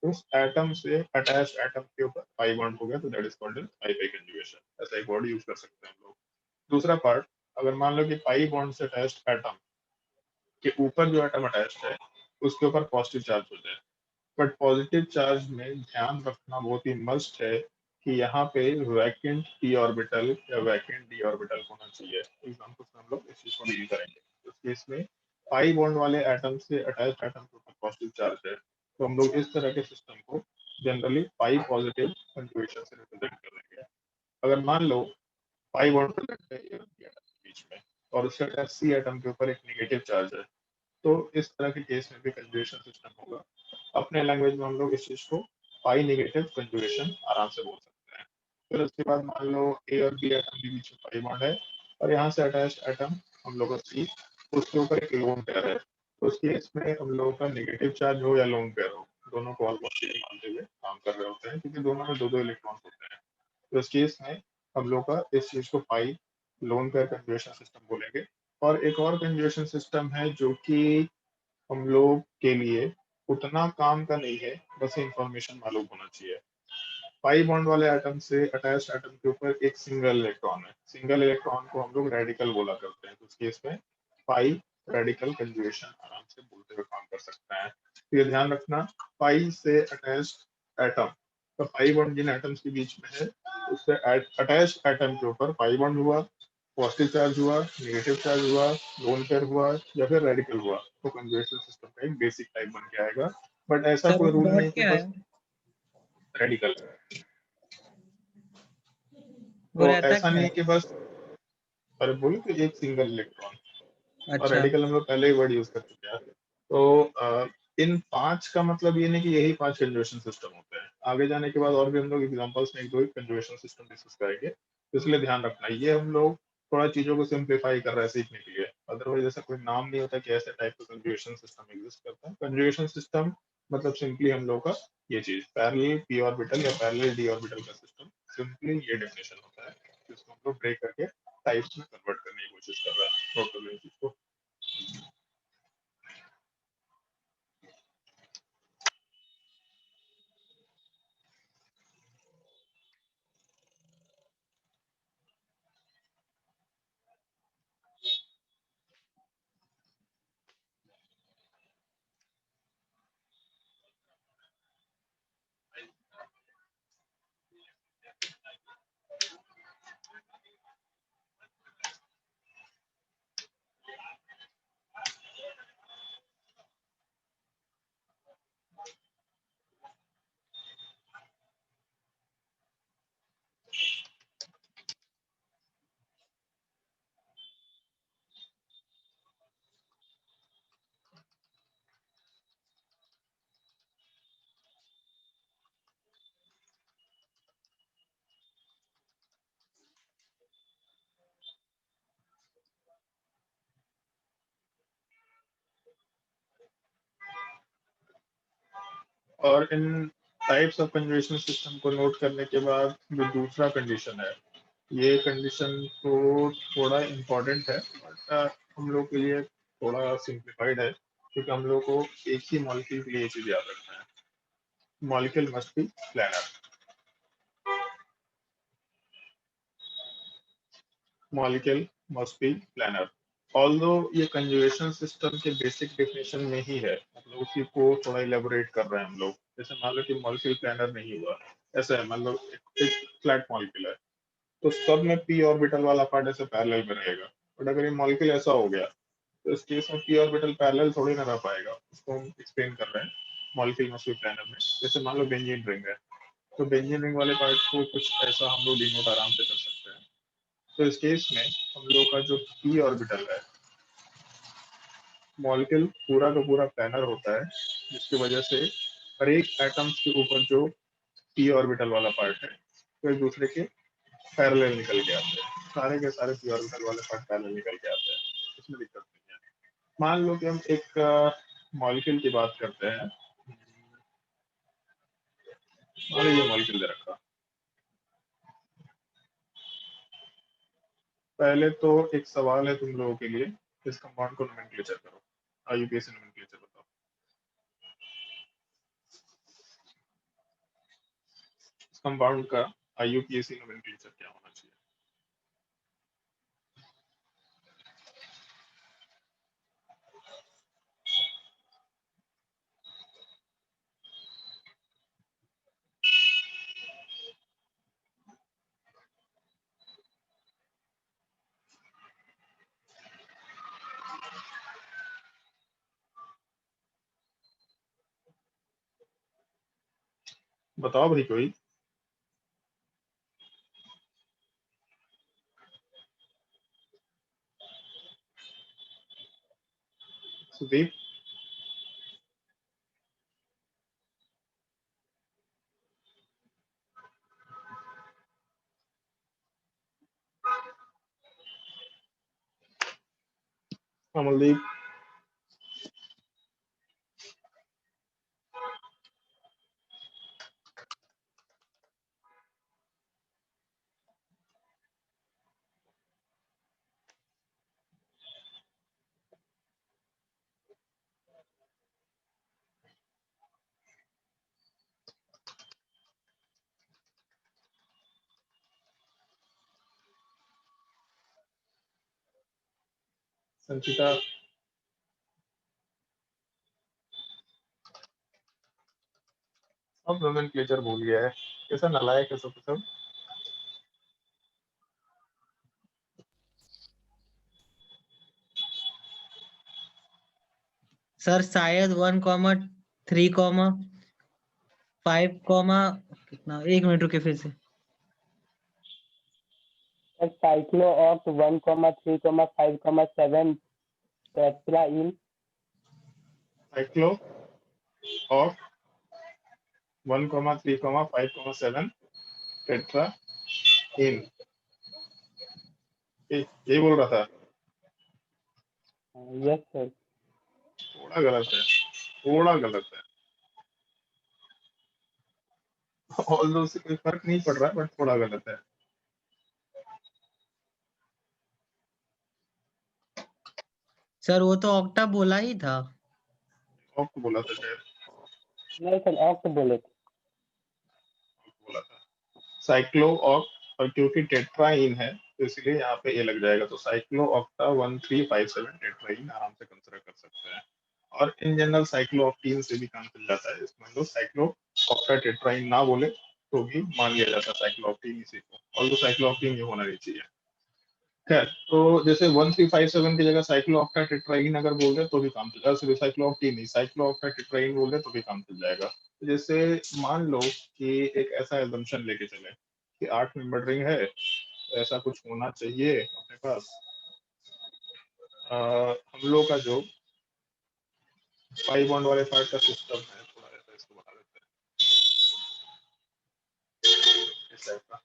उस एटम से अटैच एटम के ऊपर 5 बॉन्ड हो गया, तो that is called pi pi conjugation. ऐसा एक वर्ड यूज कर सकते हैं हम लोग। दूसरा पार्ट, अगर मान लो कि पाई बॉन्ड से अटैच्ड एटम के ऊपर जो एटम अटैच्ड है उसके ऊपर पॉजिटिव चार्ज हो जाए, बट पॉजिटिव चार्ज में ध्यान रखना बहुत ही मस्ट है कि यहाँ पे वैकेंट p ऑर्बिटल या वैकेंट d ऑर्बिटल होना चाहिए। एग्जांपल से हम लोग इस चीज को डील करेंगे। तो इस केस में पाई बॉन्ड वाले एटम से अटैच्ड एटम के ऊपर पॉजिटिव चार्ज है, तो हम लोग इस तरह के सिस्टम को जनरली पाई पॉजिटिव कंजुगेशन से रिप्रेजेंट करेंगे। अगर मान लो पाई बॉन्ड प्रेजेंट है A और B एटम के बीच में और उसके अटैच सी एटम के ऊपर एक नेगेटिव चार्ज है, तो इस तरह के केस में भी कंजुगेशन सिस्टम होगा। अपने लैंग्वेज में हम लोग इस चीज को पाई नेगेटिव कंजुगेशन आराम से बोल सकते हैं। फिर उसके बाद मान लो ए और बी एटम के बीच में पाई बॉन्ड है और यहाँ से अटैच्ड एटम हम लोग का सी, उसके ऊपर एक लोन पेयर है, तो उस केस में हम लोगों का नेगेटिव चार्ज हो या लोन पेयर हो, दोनों को ऑलमोस्ट सेम मानते हुए काम कर रहे होते हैं, क्योंकि दोनों में दो दो इलेक्ट्रॉन होते हैं। तो इस केस में हम लोग का इस चीज को पाई लोन पेयर कंजुगेशन सिस्टम बोलेंगे। और एक और कंजुगेशन सिस्टम है जो कि हम लोग के लिए उतना काम का नहीं है, बस इंफॉर्मेशन मालूम होना चाहिए। पाई बॉन्ड वाले एटम से अटैच्ड एटम के ऊपर एक सिंगल इलेक्ट्रॉन है, सिंगल इलेक्ट्रॉन को हम लोग रेडिकल बोला करते हैं, तो उस केस में पाई रेडिकल कंजुगेशन आराम से बोलते हुए काम कर सकते हैं। तो ये ध्यान रखना, पाई से अटैच्ड एटम, तो पाई बॉन्ड जिन एटम्स के बीच में है उससे अटैच्ड एटम के ऊपर पाई बॉन्ड हुआ, पॉजिटिव चार्ज हुआ, नेगेटिव चार्ज हुआ, लोन पेयर हुआ या फिर रेडिकल हुआ, तो कंजुगेशन सिस्टम का एक बेसिक टाइप बन के आएगा। बट ऐसा सर कोई रूल डॉट नहीं कि क्या बस है? रेडिकल, वो तो रहता ऐसा क्या नहीं है? है कि बस, अरे बोले तो एक सिंगल इलेक्ट्रॉन, और अच्छा। रेडिकल हम लोग पहले ही वर्ड यूज कर चुके हैं। तो इन 5 का मतलब ये नहीं कि यही 5 कंजुगेशन सिस्टम होते हैं, आगे जाने के बाद और भी हम लोग एग्जांपल्स में एक दो कंजुगेशन सिस्टम डिस्कस करेंगे, तो इसलिए ध्यान रखना ये हम लोग थोड़ा चीजों को सिंप्लीफाई कर रहे हैं सीखने के लिए, अदरवाइज ऐसा कोई नाम नहीं होता कि ऐसे टाइप का कंजुगेशन सिस्टम एग्जिस्ट करता है। कंजुगेशन सिस्टम मतलब सिंपली हम लोग का ये चीज पैरेलल पी ऑर्बिटल या पैरेलल डी ऑर्बिटल का सिस्टम, सिंपली ये डेफिनेशन होता है, जिसको हम लोग ब्रेक करके टाइप्स में कन्वर्ट करने की कोशिश कर रहे हैं टोटल को। और इन टाइप्स ऑफ कंजुगेशन सिस्टम को नोट करने के बाद जो दूसरा कंडीशन है, ये कंडीशन तो थोड़ा इम्पोर्टेंट है, बट हम लोग के लिए थोड़ा सिंप्लीफाइड है, क्योंकि हम लोग को एक ही मॉलिक्यूल के लिए ये चीज याद रखना है, molecule must be planar, molecule must be planar. Although ये कंजुगेशन सिस्टम के बेसिक डेफिनेशन में ही है, मतलब उसी को थोड़ा इलेबोरेट कर रहे हैं हम लोग। जैसे मान लो कि मॉलिक्यूल प्लानर नहीं हुआ, ऐसा है, मान लो एक फ्लैट मॉलिक्यूल है, तो सब में पी ऑर्बिटल वाला पार्ट ऐसे पैरेलल में रहेगा, बट अगर ये मॉलिक्यूल ऐसा हो गया तो इस केस में पी ऑर्बिटल पैरेलल थोड़ी ना रह पाएगा, उसको हम एक्सप्लेन कर रहे हैं मॉलिक्यूल मस्ट बी प्लानर में। जैसे मान लो बेंजीन रिंग है, तो बेंजीन रिंग वाले पार्ट को कुछ ऐसा हम लोग डिनोट आराम से कर सकते हैं। तो इस केस में हम लोग का जो पी ऑर्बिटल है, मॉलिक्यूल पूरा का पूरा प्लानर होता है, जिसकी वजह से हर एक एटम्स के ऊपर जो पी ऑर्बिटल वाला पार्ट है वो एक दूसरे के पैरेलल निकल के आते हैं, सारे के सारे पी ऑर्बिटल वाले पार्ट पैरेलल निकल के आते हैं, इसमें दिक्कत नहीं है। मान लो कि हम एक मॉलिक्यूल की बात करते हैं, मान लो ये मॉलिक्यूल दे रखा, पहले तो एक सवाल है तुम लोगों के लिए, इस कंपाउंड को नोमेनक्लेचर करो, आईयूपीएसी नोमेनक्लेचर बताओ। इस कंपाउंड का आईयूपीएसी नोमेनक्लेचर क्या होना चाहिए? बताओ भाई कोई। सुदीप, कमलदीप, संचिता, अब नोमेनक्लेचर भूल गया है, कैसा नालायक है सब। सर शायद 1,3,5, कितना, 1 मिनट रुके फिर से। Cyclo of 1,3,5,7 tetraene cyclo of 1,3,5,7 tetraene, ये बोल रहा था। Yes sir. थोड़ा गलत है, थोड़ा गलत है। ऑल्दो से कोई फर्क नहीं पड़ रहा है, बट थोड़ा गलत है। सर वो तो ऑक्टा बोला ही था। ऑक्ट बोला था शायद, नहीं सर, ऑक्ट बोले थे। बोला था साइक्लो ऑक्ट, और क्योंकि टेट्राइन है तो इसलिए यहाँ पे ए लग जाएगा, तो साइक्लो ऑक्टा 1357 टेट्राइन आराम से कंसिडर कर सकते हैं। और इन जनरल साइक्लो ऑक्टीन से भी काम चल जाता है, इसमें लोग साइक्लो ऑक्टा टेट्राइन ना बोले तो भी मान लिया जाता है साइक्लो ऑक्टीन इसी को, और तो साइक्लो ऑक्टीन ये होना नहीं चाहिए। खैर, तो जैसे 1357 की जगह साइक्लो ऑक्टा टेट्राइन अगर बोल दे तो भी काम चल जाएगा, सिर्फ साइक्लो ऑक्टीन नहीं, साइक्लो ऑक्टा टेट्राइन बोल दे तो भी काम चल जाएगा। तो जैसे मान लो कि एक ऐसा एजम्पशन लेके चले कि 8 मेंबर रिंग है, ऐसा कुछ होना चाहिए अपने पास। हम लोग का जो पाई बॉन्ड वाले पार्ट का सिस्टम है, थोड़ा ऐसा इसको बता देते हैं इस टाइप का।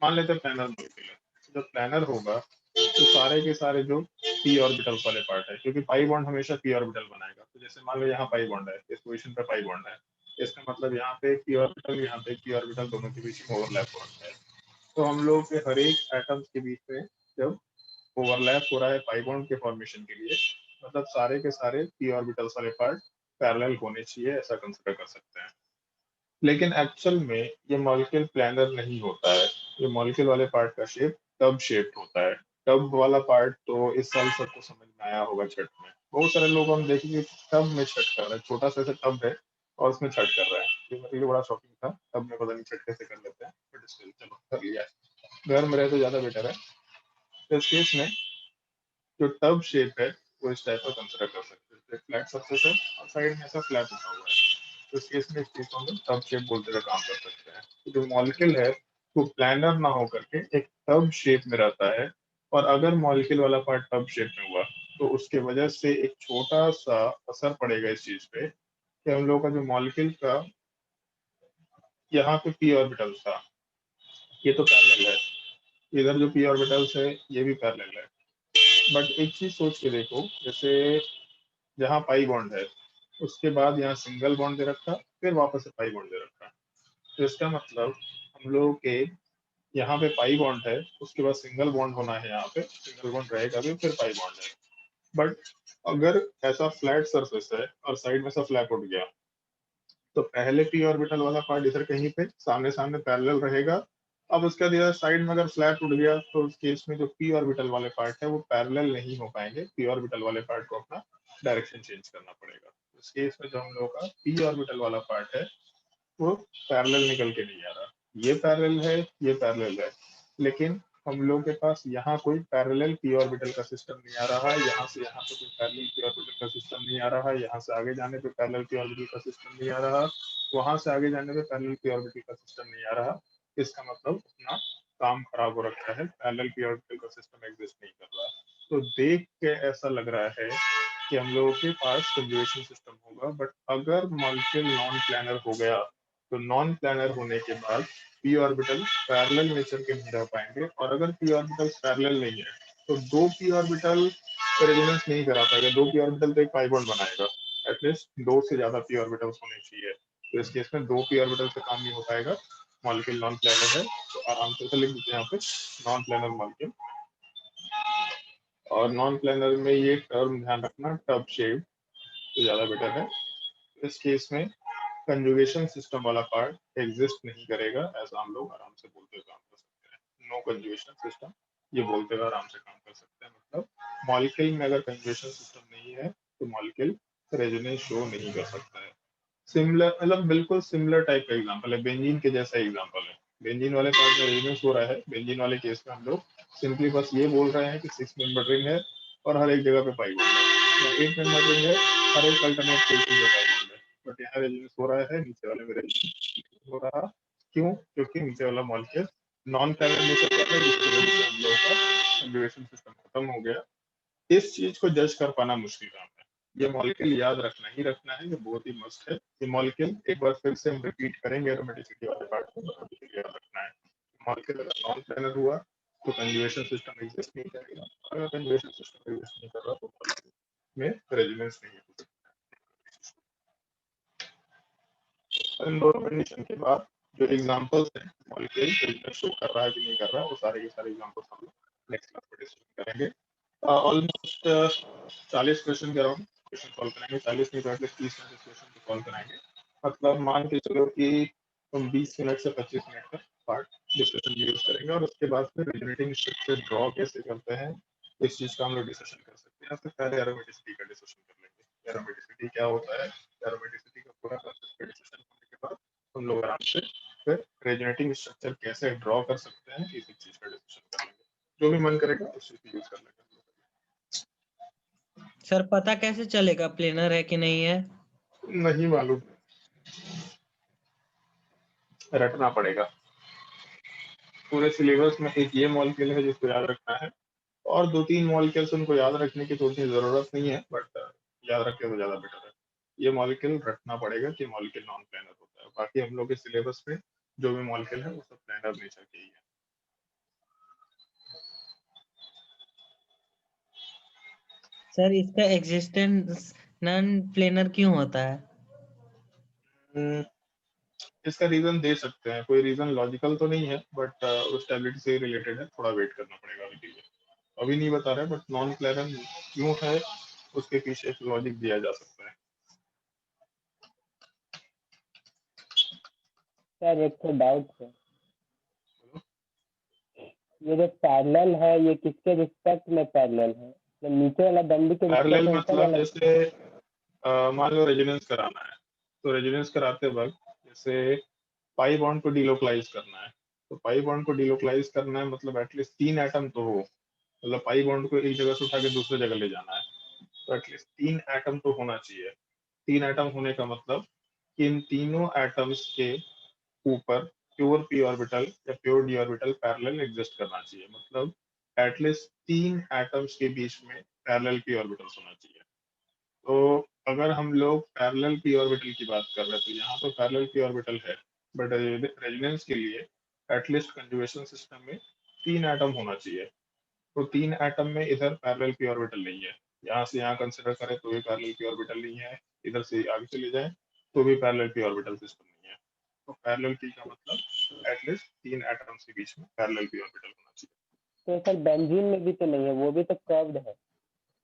मान लेते हैं प्लानर मॉलिक्यूल है, जब प्लानर होगा तो सारे के सारे जो पी ऑर्बिटल वाले पार्ट है, क्योंकि पाई बॉन्ड हमेशा पी ऑर्बिटल बनाएगा। तो जैसे मान लो यहाँ पाई बॉन्ड है, इस पोजीशन पे पाई बॉन्ड है, इसका मतलब यहाँ पे पी ऑर्बिटल, यहाँ पे पी ऑर्बिटल, दोनों के बीच में ओवरलैप हो रखा है। तो हम लोग के हर एक एटम्स के बीच में जब ओवरलैप हो रहा है पाई बॉन्ड के फॉर्मेशन के लिए, मतलब सारे के सारे पी ऑर्बिटल्स वाले पार्ट पैरेलल होने चाहिए, ऐसा कंसिडर कर सकते हैं। लेकिन एक्चुअल में ये मॉलिक्यूल प्लानर नहीं होता है, ये मॉलिक्यूल वाले पार्ट का शेप टब शेप्ड होता है। टब वाला पार्ट तो इस साल सबको समझ में आया होगा छठ में, बहुत सारे लोग हम देखेंगे टब में छठ कर रहे हैं, छोटा सा टब है और उसमें छठ कर रहा है। ये मेरे लिए बड़ा शॉकिंग था, टब में पता नहीं छठ कैसे कर लेते हैं, बट स्टिल चलो कर लिया। घर में रहे तो ज्यादा बेटर है। तो इस केस में जो टब शेप है वो इस टाइप का कंसिडर कर सकते हैं, फ्लैट सरफेस है और साइड में ऐसा फ्लैट उठा हुआ है, तो इस केस में इस चीज को हम टब शेप बोलते हुए काम कर सकते हैं। तो जो मॉलिक्यूल है वो प्लानर ना हो करके एक टब शेप में रहता है, और अगर मॉलिक्यूल वाला पार्ट टब शेप में हुआ तो उसके वजह से एक छोटा सा असर पड़ेगा इस चीज पे कि हम लोग का जो मॉलिक्यूल का यहाँ पे पी ऑर्बिटल था, ये तो पैरेलल है, इधर जो पी ऑर्बिटल्स है ये भी पैरेलल है। बट एक चीज सोच के देखो, जैसे जहाँ पाई बॉन्ड है उसके बाद यहाँ सिंगल बॉन्ड दे रखा, फिर वापस से पाई बॉन्ड दे रखा, तो इसका मतलब हम लोग के यहाँ पे पाई बॉन्ड है, उसके बाद सिंगल बॉन्ड होना है, यहाँ पे सिंगल बॉन्ड रहेगा भी, फिर पाई बॉन्ड है। बट अगर ऐसा फ्लैट सरफेस है और साइड में से फ्लैप उठ गया, तो पहले पी ऑर्बिटल वाला पार्ट इधर कहीं पे सामने सामने पैरेलल रहेगा। अब उसके बाद इधर साइड में अगर फ्लैट उठ गया तो उस केस में जो पी ऑर्बिटल वाले पार्ट है वो पैरेलल नहीं हो पाएंगे, पी ऑर्बिटल वाले पार्ट को अपना डायरेक्शन चेंज करना पड़ेगा। उस केस में जो हम लोग का पी ऑर्बिटल वाला पार्ट है वो पैरेलल निकल के नहीं आ रहा, ये पैरेलल है, ये पैरेलल है, लेकिन हम लोग के पास यहाँ कोई पैरेलल पी ऑर्बिटल का सिस्टम नहीं आ रहा है, यहाँ से यहाँ पे कोई पैरेलल पी ऑर्बिटल का सिस्टम नहीं आ रहा है, यहाँ से आगे जाने पे पैरेलल पी ऑर्बिटल का सिस्टम नहीं आ रहा, वहां से आगे जाने पे पैरेलल पी ऑर्बिटल का सिस्टम नहीं आ रहा। इसका मतलब अपना काम खराब हो रखा है, पैरेलल पी ऑर्बिटल का सिस्टम एग्जिस्ट नहीं कर रहा। तो देख के ऐसा लग रहा है कि हम लोगों के पास कंजर्वेशन सिस्टम होगा, बट अगर मॉलिक्यूल नॉन प्लानर हो गया तो नॉन प्लानर होने के बाद पी ऑर्बिटल पैरेलल नेचर के नहीं रह पाएंगे, और अगर पी ऑर्बिटल पैरेलल नहीं है तो दो पी ऑर्बिटल रेजोनेंस नहीं करा पाएगा, दो पी ऑर्बिटल तो एक पाई बॉन्ड बनाएगा, एटलीस्ट दो से ज्यादा पी ऑर्बिटल्स होने चाहिए। तो इस केस में दो पी ऑर्बिटल से काम नहीं हो पाएगा, मॉलिक्यूल नॉन प्लानर है, तो आराम से लिख दीजिए यहाँ पे नॉन प्लानर मॉलिक्यूल। और नॉन प्लानर में ये टर्म ध्यान रखना, टब शेप, तो ज्यादा बेटर है। इस केस में कंजुगेशन सिस्टम वाला पार्ट एग्जिस्ट नहीं करेगा, ऐसा हम लोग आराम से बोलते हुए काम कर सकते हैं। नो कंजुगेशन सिस्टम, ये बोलते हुए आराम से काम कर सकते हैं। मतलब मॉलिक्यूल में अगर कंजुगेशन सिस्टम नहीं है तो मॉलिक्यूल रेजोनेंस शो नहीं कर सकता है। सिमिलर मतलब बिल्कुल सिमिलर टाइप का एग्जांपल है, बेंजीन के जैसा एग्जांपल है। बेंजीन वाले पार्ट में रेजोनेंस हो रहा है, बेंजीन वाले केस में हम लोग सिंपली बस ये बोल रहे हैं कि 6 मेंबर रिंग है और हर एक जगह पे पाई बॉन्ड है, या 8 मेंबर रिंग है, हर एक अल्टरनेट पोजीशन पे पाई बॉन्ड है। बट यहाँ रेजोनेंस हो रहा है, नीचे वाले में रेजोनेंस हो रहा, क्यों? क्योंकि नीचे वाला मॉलिक्यूल नॉन पैरेलल नेचर का है, जिसकी वजह से हम लोगों का कंजुगेशन सिस्टम खत्म हो गया। इस चीज को जज कर पाना मुश्किल काम है। ये मॉलिक्यूल याद रखना ही रखना है, ये बहुत ही मस्त है। ये मॉलिक्यूल एक बार फिर से हम रिपीट करेंगे एरोमेटिसिटी वाले पार्ट को, याद रखना है। मॉलिक्यूल अगर नॉन प्लेनर हुआ तो कंजुगेशन सिस्टम एग्जिस्ट नहीं करेगा, अगर कंजुगेशन सिस्टम एग्जिस्ट नहीं कर रहा तो मॉलिक्यूल में रेजोनेंस नहीं हो सकता। इन दोनों कंडीशन के बाद जो एग्जांपल्स हैं मॉलिक्यूल शो कर रहा है कि नहीं कर रहा है, वो सारे के सारे एग्जांपल्स हम लोग नेक्स्ट क्लास में डिस्कस करेंगे। ऑलमोस्ट 40 क्वेश्चन के अराउंड क्वेश्चन सॉल्व करेंगे, 40 नहीं तो एटलीस्ट 30 मिनट क्वेश्चन को सॉल्व कराएंगे। मतलब मान के चलो कि हम 20 मिनट से 25 मिनट का पार्ट डिस्कशन यूज करेंगे, और उसके बाद फिर रेजोनेटिंग स्ट्रक्चर ड्रॉ कैसे करते हैं इस चीज का हम लोग डिस्कशन कर सकते हैं। फिर पहले एरोमेटिसिटी का डिस्कशन कर लेंगे, एरोमेटिसिटी क्या होता है, एरोमेटिसिटी का पूरा कंसेप्ट का डिस्कशन करने के बाद हम लोग आराम से फिर रेजोनेटिंग स्ट्रक्चर कैसे ड्रॉ कर सकते हैं इस चीज का डिस्कशन कर लेंगे। जो भी मन करेगा उस चीज को यूज कर लेंगे। सर पता कैसे चलेगा प्लेनर है कि नहीं है? नहीं मालूम, रटना पड़ेगा। पूरे सिलेबस में एक ये मॉलिक्यूल है जिसको याद रखना है, और 2-3 मॉलिक्यूल्स उनको याद रखने की तो उतनी जरूरत नहीं है, बट याद रखे तो ज्यादा बेटर है। ये मॉलिक्यूल रटना पड़ेगा कि मॉलिक्यूल नॉन प्लेनर होता है। बाकी हम लोग के सिलेबस में जो भी मॉलिक्यूल है वो सब प्लेनर नेचर के ही है। सर इसका एग्जिस्टेंस नॉन प्लेनर क्यों होता है? इसका रीजन दे सकते हैं, कोई रीजन लॉजिकल तो नहीं है, बट उस स्टेबिलिटी से रिलेटेड है, थोड़ा वेट करना पड़ेगा अभी के लिए। अभी नहीं बता रहे, बट नॉन प्लेनर क्यों है उसके पीछे एक लॉजिक दिया जा सकता है। सर एक तो डाउट है, ये जो पैरेलल है ये किसके रिस्पेक्ट में पैरेलल है? तो नीचे वाला दंडी के रिस्पेक्ट पैरेलल में ऊपर मतलब वाला? जैसे मान लो रेजोनेंस कराना है, तो रेजोनेंस कराते वक्त जैसे पाई बॉन्ड को डिलोकलाइज करना है, तो पाई बॉन्ड को डिलोकलाइज करना है मतलब एटलीस्ट 3 एटम तो हो, मतलब पाई बॉन्ड को एक जगह से उठा के दूसरे जगह ले जाना है, तो एटलीस्ट 3 एटम तो होना चाहिए। 3 एटम होने का मतलब कि इन तीनों एटम्स के ऊपर प्योर पी ऑर्बिटल या pure D orbital parallel exist करना चाहिए, मतलब एटलीस्ट 3 एटम्स के बीच में पैरेलल पी ऑर्बिटल्स होना चाहिए। तो अगर हम लोग पैरेलल पी ऑर्बिटल की बात कर रहे हैं तो यहाँ तो पैरेलल पी ऑर्बिटल है, बट रेजोनेंस के लिए एटलीस्ट कंजुगेशन सिस्टम में 3 एटम होना चाहिए। तो 3 एटम में इधर पैरेलल पी ऑर्बिटल नहीं है, यहाँ से यहाँ कंसिडर करें तो भी पैरेलल पी ऑर्बिटल नहीं है, इधर से आगे चले जाए तो भी पैरेलल पी ऑर्बिटल सिस्टम नहीं है। तो पैरेलल पी का मतलब एटलीस्ट 3 एटम्स के बीच में पैरेलल पी ऑर्बिटल होना चाहिए। तो सर बेंजीन में भी तो नहीं है, वो भी तो कर्व्ड है।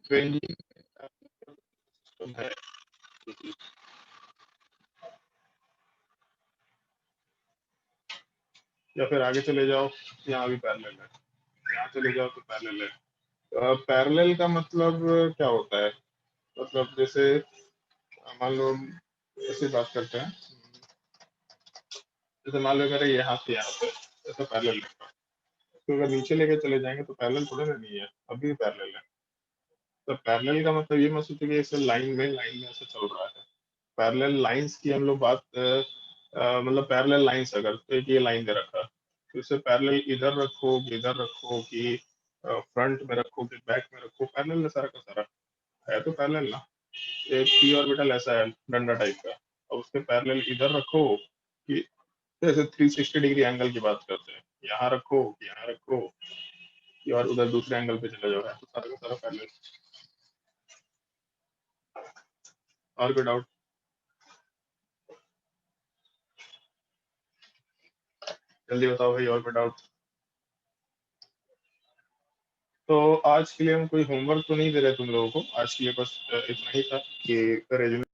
बेंजीन सिस्टम है, या फिर आगे चले जाओ, यहाँ भी पैरेलल है, यहाँ चले जाओ तो पैरेलल है। पैरेलल का मतलब क्या होता है, मतलब जैसे मान लो ऐसे बात करते हैं, जैसे मान लो मेरे ये हाथ से यहाँ पे ऐसा पैरेलल है, तो अगर नीचे लेके चले जाएंगे तो पैरेलल थोड़ा ना नहीं है, अभी पैरेलल है। तो पैरेलल का मतलब ये मत सोचो कि ऐसे लाइन में ऐसे चल रहा है। पैरेलल लाइंस की हम लोग बात मतलब पैरेलल लाइंस अगर तो एक ये लाइन दे रखा, तो इसे पैरेलल इधर रखो कि इधर रखो कि फ्रंट में रखो कि बैक में रखो, पैरेलल सारा का सारा है तो पैरेलल ना। एक पी ऑर्बिटल ऐसा है डंडा टाइप का, और उसके पैरेलल इधर रखो कि जैसे 360 डिग्री एंगल की बात करते हैं, यहाँ रखो कि यहाँ रखो कि और उधर दूसरे एंगल पे चले जाओ, है तो सारा का सारा पैरेलल। और कोई डाउट? जल्दी बताओ भाई, और कोई डाउट? तो आज के लिए हम कोई होमवर्क तो नहीं दे रहे तुम लोगों को, आज के लिए बस इतना ही था कि रेज्यूमे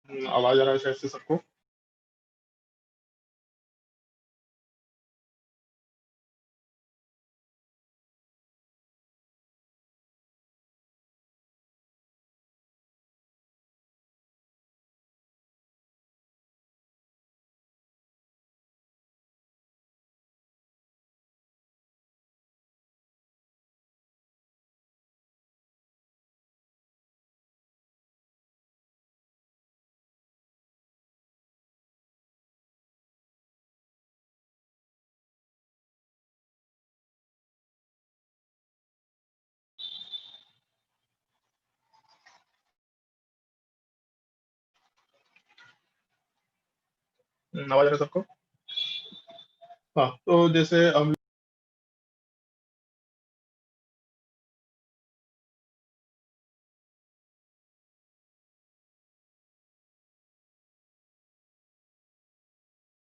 आवाज आ रहा है शायद से सबको? आवाज आ रहा है सबको? हाँ, तो जैसे हम